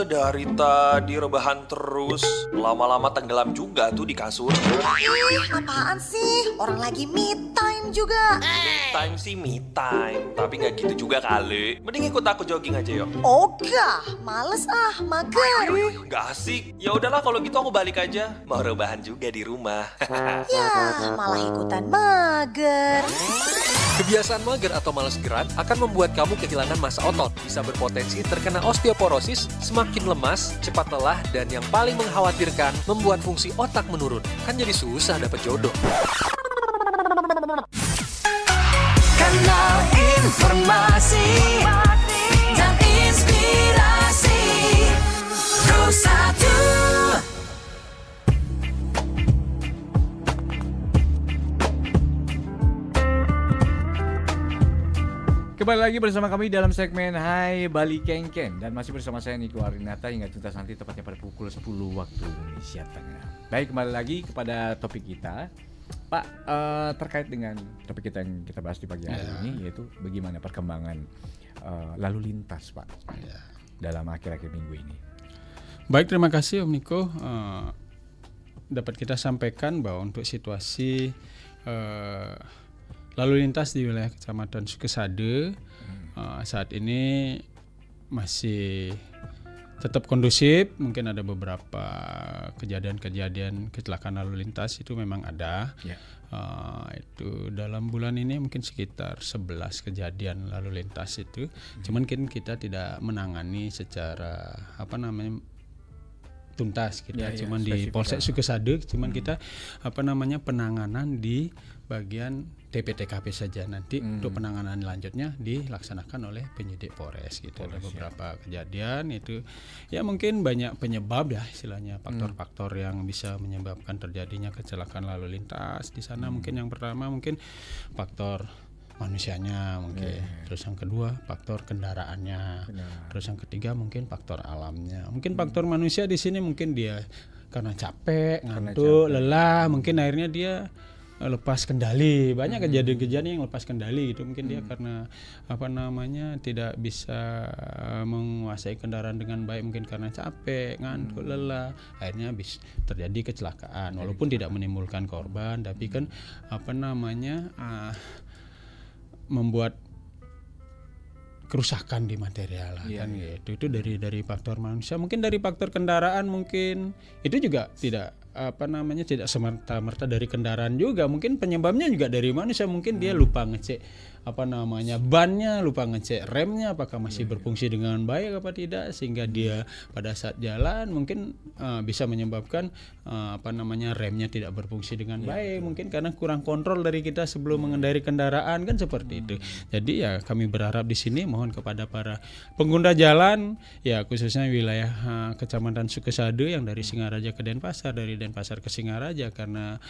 Dari tadi rebahan terus, lama-lama tenggelam juga tuh di kasur. Ih, apaan sih? Orang lagi me time juga. Me time sih me time, tapi nggak gitu juga kali. Mending ikut aku jogging aja yuk. Ogah, males mager. Gak asik. Ya udahlah kalau gitu aku balik aja. Mau rebahan juga di rumah. Ya, malah ikutan mager. Kebiasaan mager atau malas gerak akan membuat kamu kehilangan massa otot, bisa berpotensi terkena osteoporosis, semakin lemas, cepat lelah, dan yang paling mengkhawatirkan, membuat fungsi otak menurun. Kan jadi susah dapat jodoh. Kanal informasi dan inspirasi Pro 1. Kembali lagi bersama kami dalam segmen Hai Bali Kengken. Dan masih bersama saya Niko Arinata hingga tuntas nanti tepatnya pada pukul 10 waktu Indonesia Tengah. Baik, kembali lagi kepada topik kita Pak, terkait dengan topik kita yang kita bahas di pagi hari ini, yaitu bagaimana perkembangan lalu lintas Pak dalam akhir-akhir minggu ini. Baik, terima kasih Om Niko. Dapat kita sampaikan bahwa untuk situasi lalu lintas di wilayah Kecamatan Sukesade saat ini masih tetap kondusif. Mungkin ada beberapa kejadian-kejadian kecelakaan lalu lintas itu memang ada. Itu dalam bulan ini mungkin sekitar 11 kejadian lalu lintas itu. Cuman kita tidak menangani secara tuntas kita cuman di Polsek Sukesade, cuman kita penanganan di bagian TPTKP saja. Nanti untuk penanganan lanjutnya dilaksanakan oleh penyidik Polres gitu. Ada beberapa kejadian itu ya mungkin banyak penyebab ya istilahnya, faktor-faktor yang bisa menyebabkan terjadinya kecelakaan lalu lintas di sana. Mungkin yang pertama mungkin faktor manusianya mungkin, terus yang kedua faktor kendaraannya, terus yang ketiga mungkin faktor alamnya. Mungkin faktor manusia di sini mungkin dia karena capek, ngantuk, lelah, mungkin akhirnya dia lepas kendali. Banyak kejadian-kejadian yang lepas kendali gitu. Mungkin dia karena tidak bisa menguasai kendaraan dengan baik, mungkin karena capek, ngantuk, lelah, akhirnya terjadi kecelakaan. Walaupun tidak menimbulkan korban, tapi kan membuat kerusakan di material kan gitu. Itu dari faktor manusia. Mungkin dari faktor kendaraan mungkin itu juga tidak tidak semerta-merta dari kendaraan juga. Mungkin penyebabnya juga dari manusia. Mungkin dia lupa ngecek bannya, lupa ngecek remnya apakah masih berfungsi dengan baik apa tidak, sehingga dia pada saat jalan mungkin bisa menyebabkan remnya tidak berfungsi dengan baik. Mungkin karena kurang kontrol dari kita sebelum mengendarai kendaraan kan seperti itu. Jadi ya kami berharap di sini mohon kepada para pengguna jalan ya, khususnya wilayah Kecamatan Sukesade yang dari Singaraja ke Denpasar, dari Denpasar ke Singaraja, karena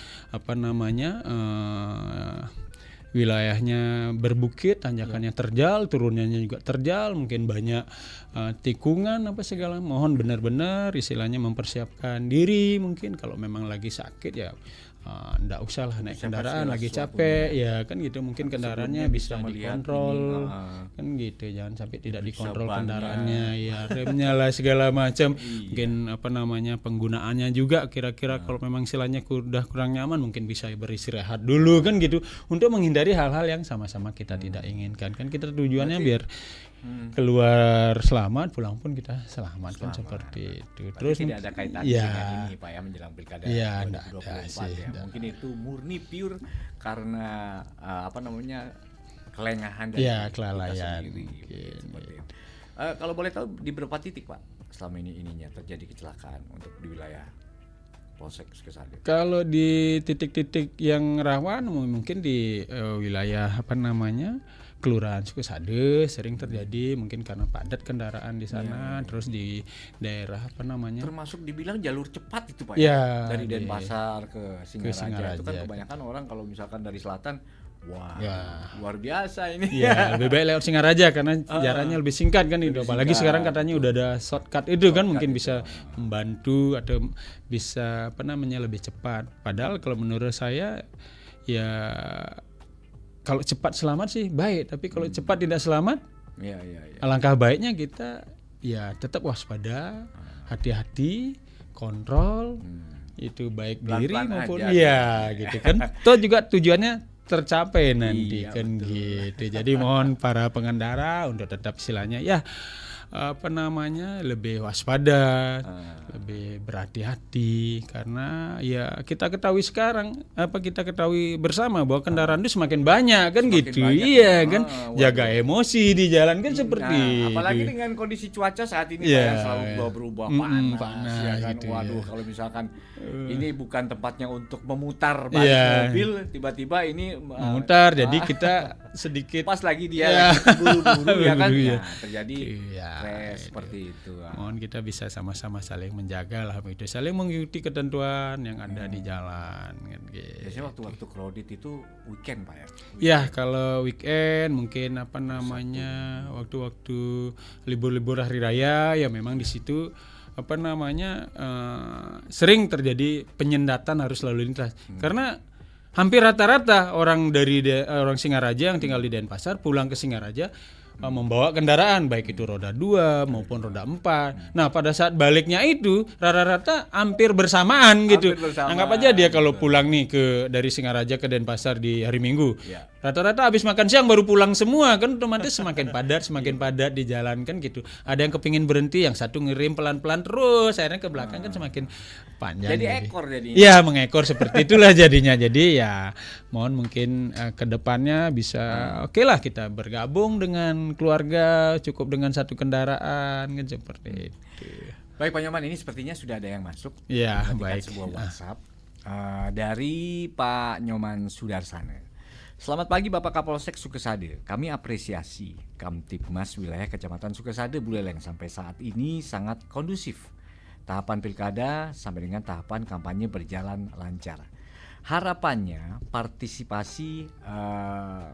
wilayahnya berbukit, tanjakannya terjal, turunannya juga terjal, mungkin banyak tikungan segala. Mohon benar-benar istilahnya mempersiapkan diri. Mungkin kalau memang lagi sakit ya ndak usah lah naik kendaraan, lagi capek ya kan gitu. Mungkin kendaraannya bisa dikontrol kan gitu, jangan sampai tidak dikontrol kendaraannya ya, remnya lah segala macam. Mungkin penggunaannya juga kira-kira kalau memang istilahnya udah kurang nyaman, mungkin bisa beristirahat dulu kan gitu, untuk menghindari hal-hal yang sama-sama kita tidak inginkan. Kan kita tujuannya biar keluar selamat, pulang pun kita selamat. Kan seperti itu. Terus tidak ada kaitannya dengan ini Pak ya, menjelang pilkada 2024 ya. Mungkin itu murni pure karena kelengahan dari kelalaian mungkin. Kalau boleh tahu di berapa titik Pak selama ininya terjadi kecelakaan untuk di wilayah Polsek Sukesade? Kalau di titik-titik yang rawan mungkin di wilayah Kelurahan Sukesade sering terjadi, mungkin karena padat kendaraan di sana. Terus di daerah termasuk dibilang jalur cepat itu Pak dari Denpasar ke Singaraja. Itu kan kebanyakan orang kalau misalkan dari selatan, luar biasa ini. Lebih baik lewat Singaraja karena jaraknya lebih singkat kan itu. Apalagi sekarang katanya udah ada shortcut itu kan, mungkin bisa membantu atau bisa lebih cepat. Padahal kalau menurut saya ya kalau cepat selamat sih baik, tapi kalau cepat tidak selamat, alangkah baiknya kita ya tetap waspada, hati-hati, kontrol, itu baik diri maupun gitu kan. Toh juga tujuannya tercapai nanti kan gitu. Jadi mohon para pengendara untuk tetap istilahnya lebih waspada, lebih berhati-hati, karena ya kita ketahui sekarang kita ketahui bersama bahwa kendaraan itu semakin banyak kan gitu. Kan jaga emosi di jalan kan seperti apalagi itu. dengan kondisi cuaca saat ini Pak yang selalu berubah panas ya kan gitu, kalau misalkan ini bukan tempatnya untuk memutar balik mobil, tiba-tiba ini memutar, jadi kita sedikit pas lagi dia buru-buru ya kan terjadi seperti itu. Mohon kita bisa sama-sama saling menjaga lah itu, saling mengikuti ketentuan yang ada di jalan gitu. Biasanya waktu-waktu crowded itu weekend Pak ya? Ya kalau weekend mungkin waktu-waktu libur-libur hari raya ya memang di situ sering terjadi penyendatan arus lalu lintas. Karena hampir rata-rata orang orang Singaraja yang tinggal di Denpasar pulang ke Singaraja membawa kendaraan baik itu roda 2 maupun roda 4. Nah, pada saat baliknya itu rata-rata hampir bersamaan gitu. Anggap aja dia kalau pulang nih dari Singaraja ke Denpasar di hari Minggu. Rata-rata habis makan siang baru pulang semua kan, otomatis semakin padat di jalan kan gitu. Ada yang kepingin berhenti, yang satu ngirim pelan-pelan terus, akhirnya ke belakang kan semakin panjang. Jadi ekor jadinya. Iya, mengekor seperti itulah jadinya. Jadi ya mohon mungkin ke depannya bisa oke lah kita bergabung dengan keluarga, cukup dengan satu kendaraan kan seperti itu. Baik Pak Nyoman, ini sepertinya sudah ada yang masuk. Iya, baik. Sebuah WhatsApp dari Pak Nyoman Sudarsana. Selamat pagi Bapak Kapolsek Sukesade. Kami apresiasi Kamtibmas wilayah Kecamatan Sukesade Buleleng sampai saat ini sangat kondusif. Tahapan pilkada sampai dengan tahapan kampanye berjalan lancar. Harapannya partisipasi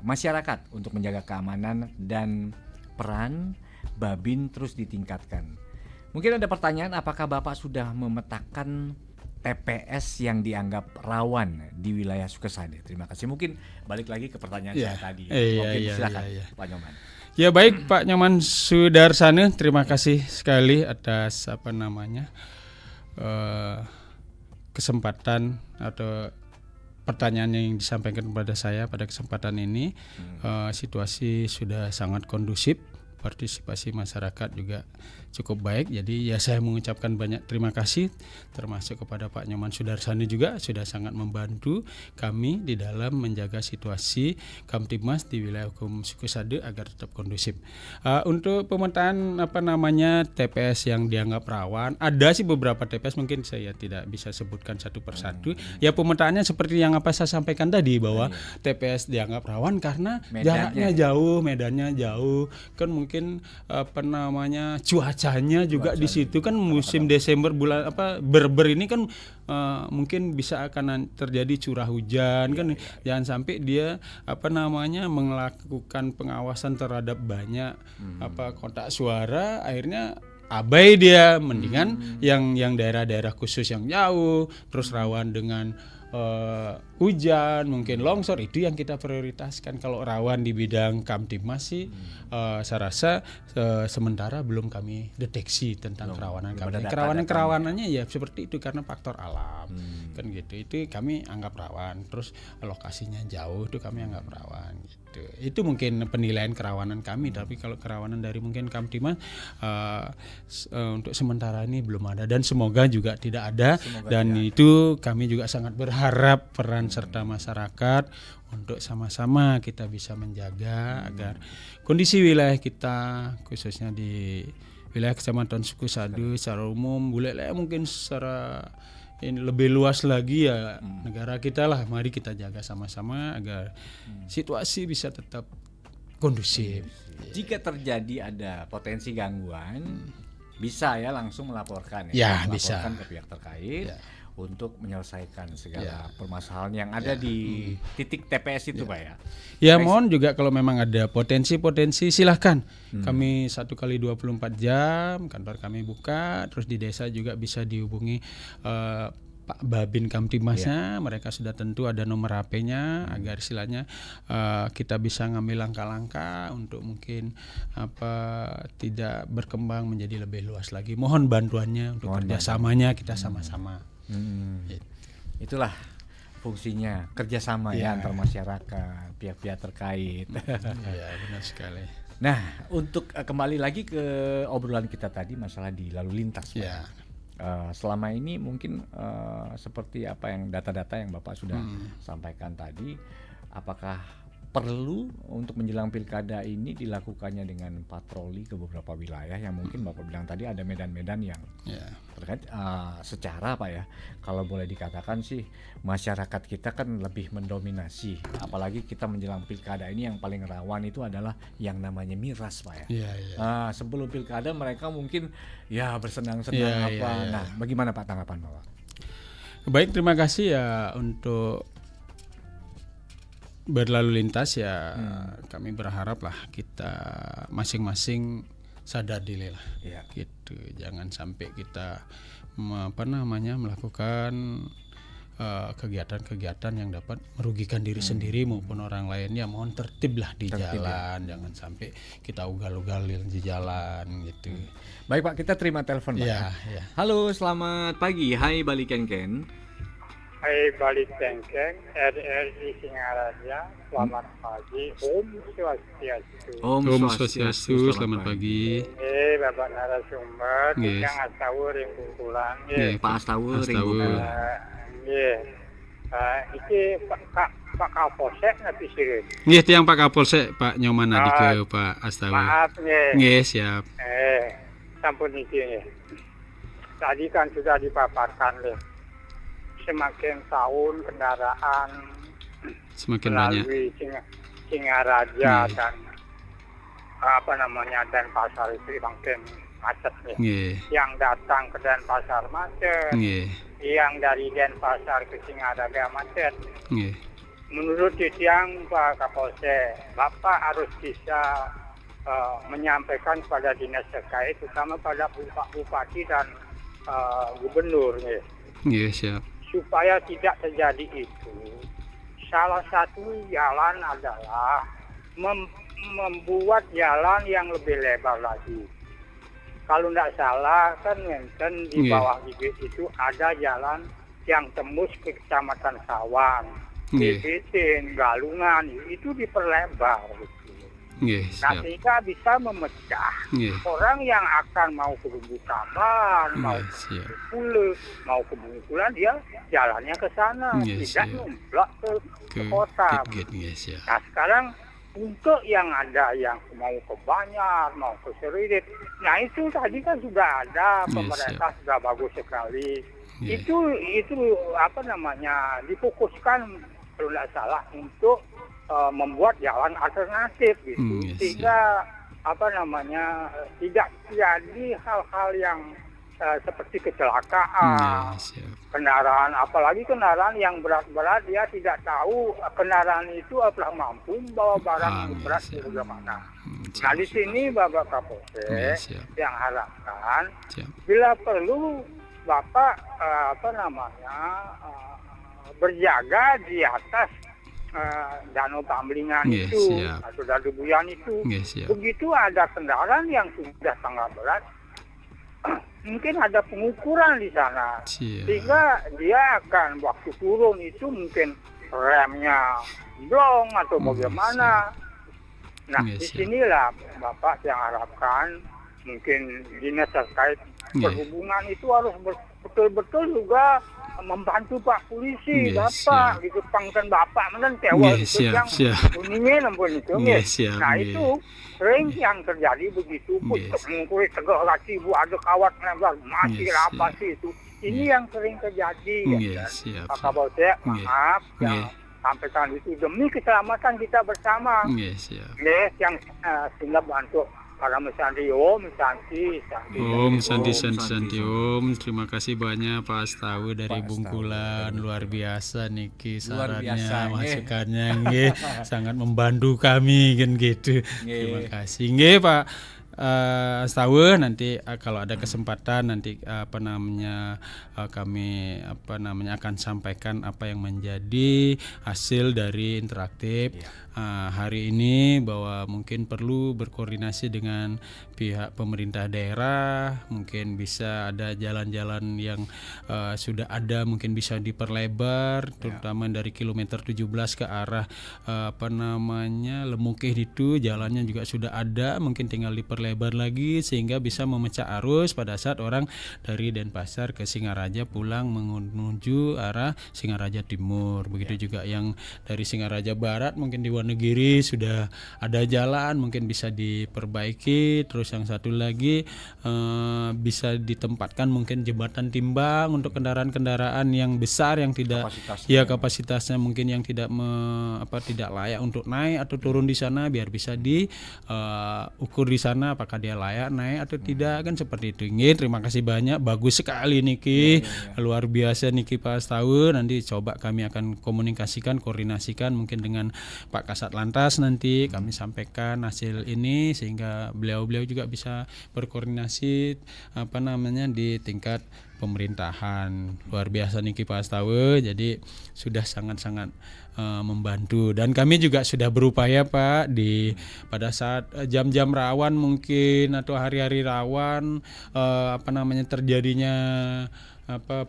masyarakat untuk menjaga keamanan dan peran Babin terus ditingkatkan. Mungkin ada pertanyaan, apakah Bapak sudah memetakan TPS yang dianggap rawan di wilayah Sukesade? Terima kasih. Mungkin balik lagi ke pertanyaan saya tadi. Silakan Pak Nyoman. Ya baik Pak Nyoman Sudarsana, terima kasih sekali atas kesempatan atau pertanyaan yang disampaikan kepada saya pada kesempatan ini. Situasi sudah sangat kondusif, partisipasi masyarakat juga cukup baik. Jadi ya saya mengucapkan banyak terima kasih termasuk kepada Pak Nyoman Sudarsana juga sudah sangat membantu kami di dalam menjaga situasi Kamtibmas di wilayah hukum Sukesade agar tetap kondusif. Untuk pemetaan TPS yang dianggap rawan, ada sih beberapa TPS, mungkin saya tidak bisa sebutkan satu persatu. Ya pemetaannya seperti yang apa saya sampaikan tadi, bahwa TPS dianggap rawan karena jaraknya jauh, medannya jauh, kan mungkin cuacanya juga di situ kan musim Desember bulan Berber ini kan mungkin bisa akan terjadi curah hujan kan. Jangan sampai dia melakukan pengawasan terhadap banyak kotak suara, akhirnya abai dia. Mendingan yang daerah-daerah khusus yang jauh terus rawan dengan hujan, mungkin longsor, itu yang kita prioritaskan. Kalau rawan di bidang Kamtibmas sih saya rasa sementara belum kami deteksi tentang kerawanan kami. Kerawanannya ya seperti itu karena faktor alam kan gitu. Itu kami anggap rawan. Terus lokasinya jauh itu kami anggap rawan gitu. Itu mungkin penilaian kerawanan kami. Tapi kalau kerawanan dari mungkin Kamtibmas untuk sementara ini belum ada, dan semoga juga tidak ada. Itu kami juga sangat berharap peran serta masyarakat untuk sama-sama kita bisa menjaga agar kondisi wilayah kita, khususnya di wilayah Kecamatan Sukesade secara umum, Buleleng mungkin secara ini lebih luas lagi ya, negara kita lah, mari kita jaga sama-sama agar situasi bisa tetap kondusif. Jika terjadi ada potensi gangguan, bisa ya langsung melaporkan ya, melaporkan bisa ke pihak terkait untuk menyelesaikan segala permasalahan yang ada di titik TPS itu Pak ya. Ya mohon juga kalau memang ada potensi silahkan. Kami 1 kali 24 jam kantor kami buka. Terus di desa juga bisa dihubungi Pak Babin Kamtibmasnya. Mereka sudah tentu ada nomor HP-nya agar istilahnya kita bisa ngambil langkah-langkah untuk mungkin tidak berkembang menjadi lebih luas lagi. Mohon bantuannya untuk kerjasamanya kita sama-sama. Itulah fungsinya kerjasama ya antar masyarakat, pihak-pihak terkait. Ya benar sekali. Nah, untuk kembali lagi ke obrolan kita tadi masalah di lalu lintas, Pak. Selama ini mungkin seperti apa yang data-data yang Bapak sudah sampaikan tadi, apakah perlu untuk menjelang pilkada ini dilakukannya dengan patroli ke beberapa wilayah yang mungkin Bapak bilang tadi ada medan-medan yang terkait secara Pak ya, kalau boleh dikatakan sih masyarakat kita kan lebih mendominasi, apalagi kita menjelang pilkada ini yang paling rawan itu adalah yang namanya miras Pak ya. Sebelum pilkada mereka mungkin ya bersenang-senang Nah, bagaimana Pak tanggapan Bapak? Baik, terima kasih ya untuk berlalu lintas ya. Kami berharap lah kita masing-masing sadar diri lah gitu. Jangan sampai kita melakukan kegiatan-kegiatan yang dapat merugikan diri sendiri maupun orang lain. Ya mohon tertib lah di jalan, jangan sampai kita ugal-ugal di jalan gitu. Baik Pak, kita terima telepon Pak. Halo, selamat pagi. Hai Bali Ken. Hai Balik Tengkeng, RRI Singaraja, selamat pagi, Om Swastiastu. Om Swastiastu, selamat pagi. Bapak narasumber, yang Astawur yang kumpulan. Pak Astawur yang kumpulan. Ini Pak Kapolsek nanti sih. Nggih, tiang Pak Kapolsek, Pak Nyoman Adi ke Pak Astawur. Maaf nggih, siap. Sampun iki. Tadi kan sudah dipaparkan semakin tahun kendaraan semakin banyak melalui Singaraja dan dan pasar itu makin macet Yang datang ke Denpasar macet, yang dari Denpasar ke Singaraja macet. Menurut yang Pak Kapolsek, Bapak harus bisa menyampaikan kepada dinas terkait, terutama pada bupati dan gubernur siap. Supaya tidak terjadi itu, salah satu jalan adalah membuat jalan yang lebih lebar lagi. Kalau tidak salah kan di bawah bibit itu ada jalan yang tembus ke Kecamatan Sawan, Bibitin, Galungan, itu diperlebar. Nah, sehingga bisa memecah orang yang akan mau ke Bumbu Kamar, mau ke Pulau, mau ke Bungkulan, dia jalannya ke sana, tidak nyemplak ke kota. Nah, sekarang untuk yang ada yang mau ke Banjar, mau ke Seririt, nah itu tadi kan sudah ada, pemerintah sudah bagus sekali. Itu difokuskan kalau tidak salah untuk membuat jalan alternatif gitu, sehingga tidak terjadi hal-hal yang seperti kecelakaan, kendaraan, apalagi kendaraan yang berat-berat, dia tidak tahu kendaraan itu apakah mampu membawa barang berat ke mana. Nah, di sini Bapak Kapolsek yang harapkan bila perlu Bapak berjaga di atas Danau Pamlingan itu atau Dadu Buyan itu. Begitu ada kendaraan yang sudah sangat berat, mungkin ada pengukuran di sana, sehingga dia akan waktu turun itu mungkin remnya blong atau bagaimana. Nah, disinilah Bapak yang harapkan mungkin dinas terkait perhubungan itu harus betul-betul juga membantu Pak Polisi, Bapak gitu, pangkat Bapak menen tewas yang kuningnya nampun itu. Nah, itu sering yang terjadi begitu, mengkuri tegak lagi Bu, ada kawat nembak masih apa sih itu. Ini yang sering terjadi. Pak Kapolsek, maaf yang sampaikan itu demi keselamatan kita bersama. Yang sehingga bantu para Santi, Om Santi, Om. Terima kasih banyak Pak Astawa dari Bungkulan, luar biasa niki sarannya, masukannya, sangat membantu kami kan gitu. Terima kasih, Pak Astawa. Nanti kalau ada kesempatan nanti kami akan sampaikan apa yang menjadi hasil dari interaktif hari ini, bahwa mungkin perlu berkoordinasi dengan pihak pemerintah daerah, mungkin bisa ada jalan-jalan yang sudah ada mungkin bisa diperlebar, terutama dari kilometer 17 ke arah Lemukih itu jalannya juga sudah ada, mungkin tinggal diperlebar lagi sehingga bisa memecah arus pada saat orang dari Denpasar ke Singaraja pulang menuju arah Singaraja Timur. Begitu juga yang dari Singaraja Barat mungkin di Wonogiri sudah ada jalan, mungkin bisa diperbaiki. Terus yang satu lagi bisa ditempatkan mungkin jembatan timbang untuk kendaraan-kendaraan yang besar yang tidak kapasitasnya mungkin yang tidak layak untuk naik atau turun di sana, biar bisa diukur di sana apakah dia layak naik atau tidak, kan seperti itu. Terima kasih banyak, bagus sekali niki, luar biasa niki Pak Astawa. Nanti coba kami akan koordinasikan mungkin dengan Pak Kasat Lantas, nanti kami sampaikan hasil ini sehingga beliau juga bisa berkoordinasi di tingkat pemerintahan. Luar biasa niki Pak Astawa, jadi sudah sangat-sangat membantu, dan kami juga sudah berupaya Pak pada saat jam-jam rawan mungkin atau hari-hari rawan terjadinya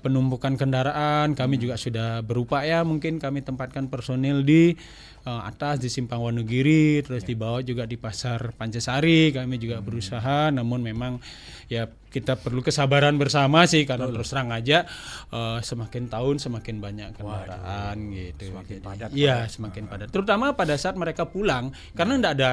penumpukan kendaraan, kami juga sudah berupaya mungkin kami tempatkan personil di atas di Simpang Wonogiri, terus di bawah juga di Pasar Pancasari kami juga berusaha, namun memang ya kita perlu kesabaran bersama sih karena terus terang aja semakin tahun semakin banyak kendaraan gitu. Semakin padat. Iya, semakin padat. Terutama pada saat mereka pulang karena enggak ada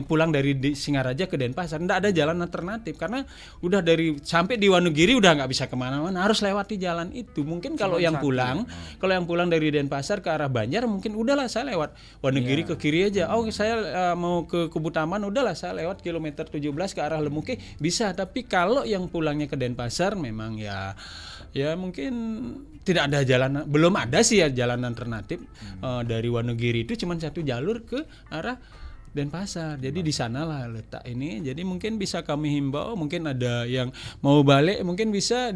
pulang dari Singaraja ke Denpasar, enggak ada jalan alternatif karena udah dari sampai di Wonogiri udah nggak bisa kemana-mana, harus lewati jalan itu. Mungkin kalau yang pulang dari Denpasar ke arah Banjar mungkin udahlah saya lewat Wonogiri ke kiri aja. Oh, saya mau ke Kubutaman, udahlah saya lewat kilometer 17 ke arah Lemuke bisa. Tapi kalau yang pulangnya ke Denpasar memang ya mungkin tidak ada jalan, belum ada sih ya jalan alternatif dari Wonogiri itu cuma satu jalur ke arah Denpasar. Jadi di sanalah letak ini. Jadi mungkin bisa kami himbau, mungkin ada yang mau balik mungkin bisa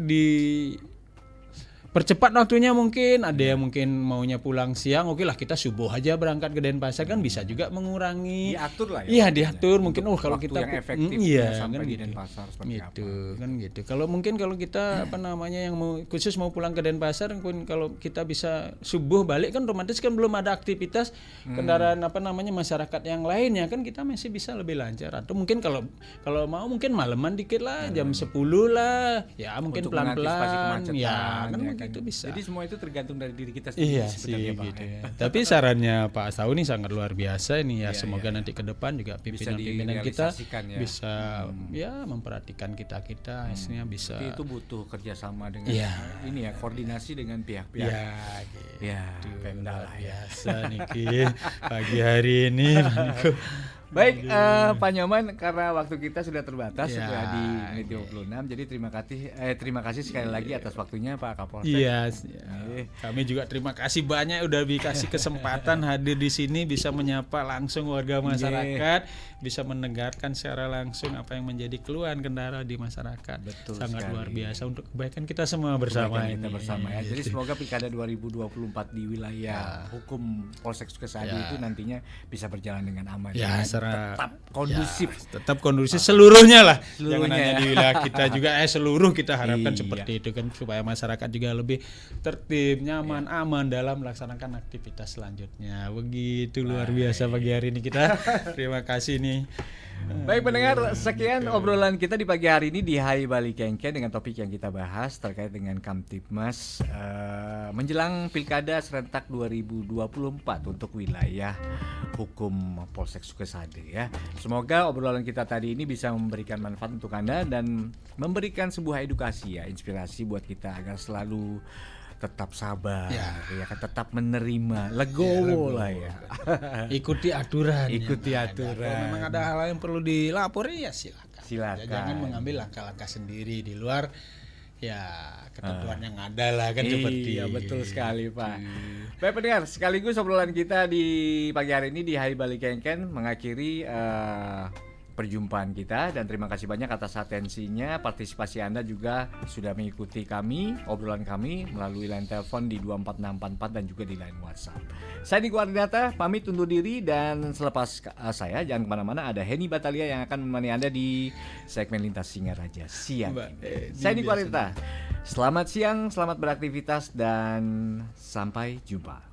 percepat waktunya, mungkin ada yang mungkin maunya pulang siang, oke lah kita subuh aja berangkat ke Denpasar kan bisa juga mengurangi. Diatur lah ya. Iya, diatur mungkin kalau kita yang efektif sampai kan di gitu. Denpasar seperti gitu, apa. kan gitu. Kalau kita yang mau khusus mau pulang ke Denpasar, mungkin kalau kita bisa subuh balik kan otomatis kan belum ada aktivitas kendaraan masyarakat yang lainnya kan kita masih bisa lebih lancar. Atau mungkin kalau mau mungkin malaman dikit lah, jam 10 lah. Ya mungkin Untuk pelan-pelan. Ya kan kan itu bisa. Jadi semua itu tergantung dari diri kita sendiri. Iya sih gitu ya. Tapi sarannya Pak Astau ini sangat luar biasa ini ya. Semoga nanti ke depan juga pimpinan-pimpinan kita bisa memperhatikan kita hasilnya bisa. Tapi itu butuh kerjasama dengan ini ya, koordinasi dengan pihak-pihak. Pemda lah biasa Niki pagi hari ini. Baik, Pak Nyoman, karena waktu kita sudah terbatas sudah di menit 26, jadi terima kasih sekali lagi atas waktunya Pak Kapolsek. Iya, kami juga terima kasih banyak udah dikasih kesempatan hadir di sini, bisa menyapa langsung warga masyarakat, bisa mendengarkan secara langsung apa yang menjadi keluhan kendara di masyarakat. Betul sangat sekali. Luar biasa untuk kebaikan kita semua bersama ini. Ya. Jadi semoga Pilkada 2024 di wilayah hukum Polsek Sukasadi itu nantinya bisa berjalan dengan aman. Tetap kondusif. Tetap kondusif seluruhnya lah. Jangan hanya di wilayah kita juga, seluruh kita harapkan seperti itu kan, supaya masyarakat juga lebih tertib, nyaman, aman dalam melaksanakan aktivitas selanjutnya. Begitu luar biasa pagi hari ini kita. Terima kasih nih. Baik pendengar, sekian obrolan kita di pagi hari ini di Hai Bali Kengken dengan topik yang kita bahas terkait dengan Kamtibmas menjelang Pilkada serentak 2024 untuk wilayah hukum Polsek Sukasadi ya. Semoga obrolan kita tadi ini bisa memberikan manfaat untuk Anda dan memberikan sebuah edukasi inspirasi buat kita agar selalu tetap sabar, kan tetap menerima, legowo lah ya. Ikuti aturan. Aturan. Kalau memang ada hal yang perlu dilapori ya silakan. Jangan mengambil langkah-langkah sendiri di luar ketentuan yang ada lah kan seperti. Iya betul sekali Pak. Baik pendengar, sekaligus obrolan kita di pagi hari ini di Hai Bali Kengken mengakhiri perjumpaan kita dan terima kasih banyak atas atensinya, partisipasi Anda juga sudah mengikuti obrolan kami melalui line telepon di 24644 dan juga di line WhatsApp. Saya Niko Ardinata pamit undur diri dan selepas saya jangan kemana-mana, ada Henny Batalia yang akan menemani Anda di segmen Lintas Singaraja siang. Saya Niko Ardinata. Selamat siang, selamat beraktivitas dan sampai jumpa.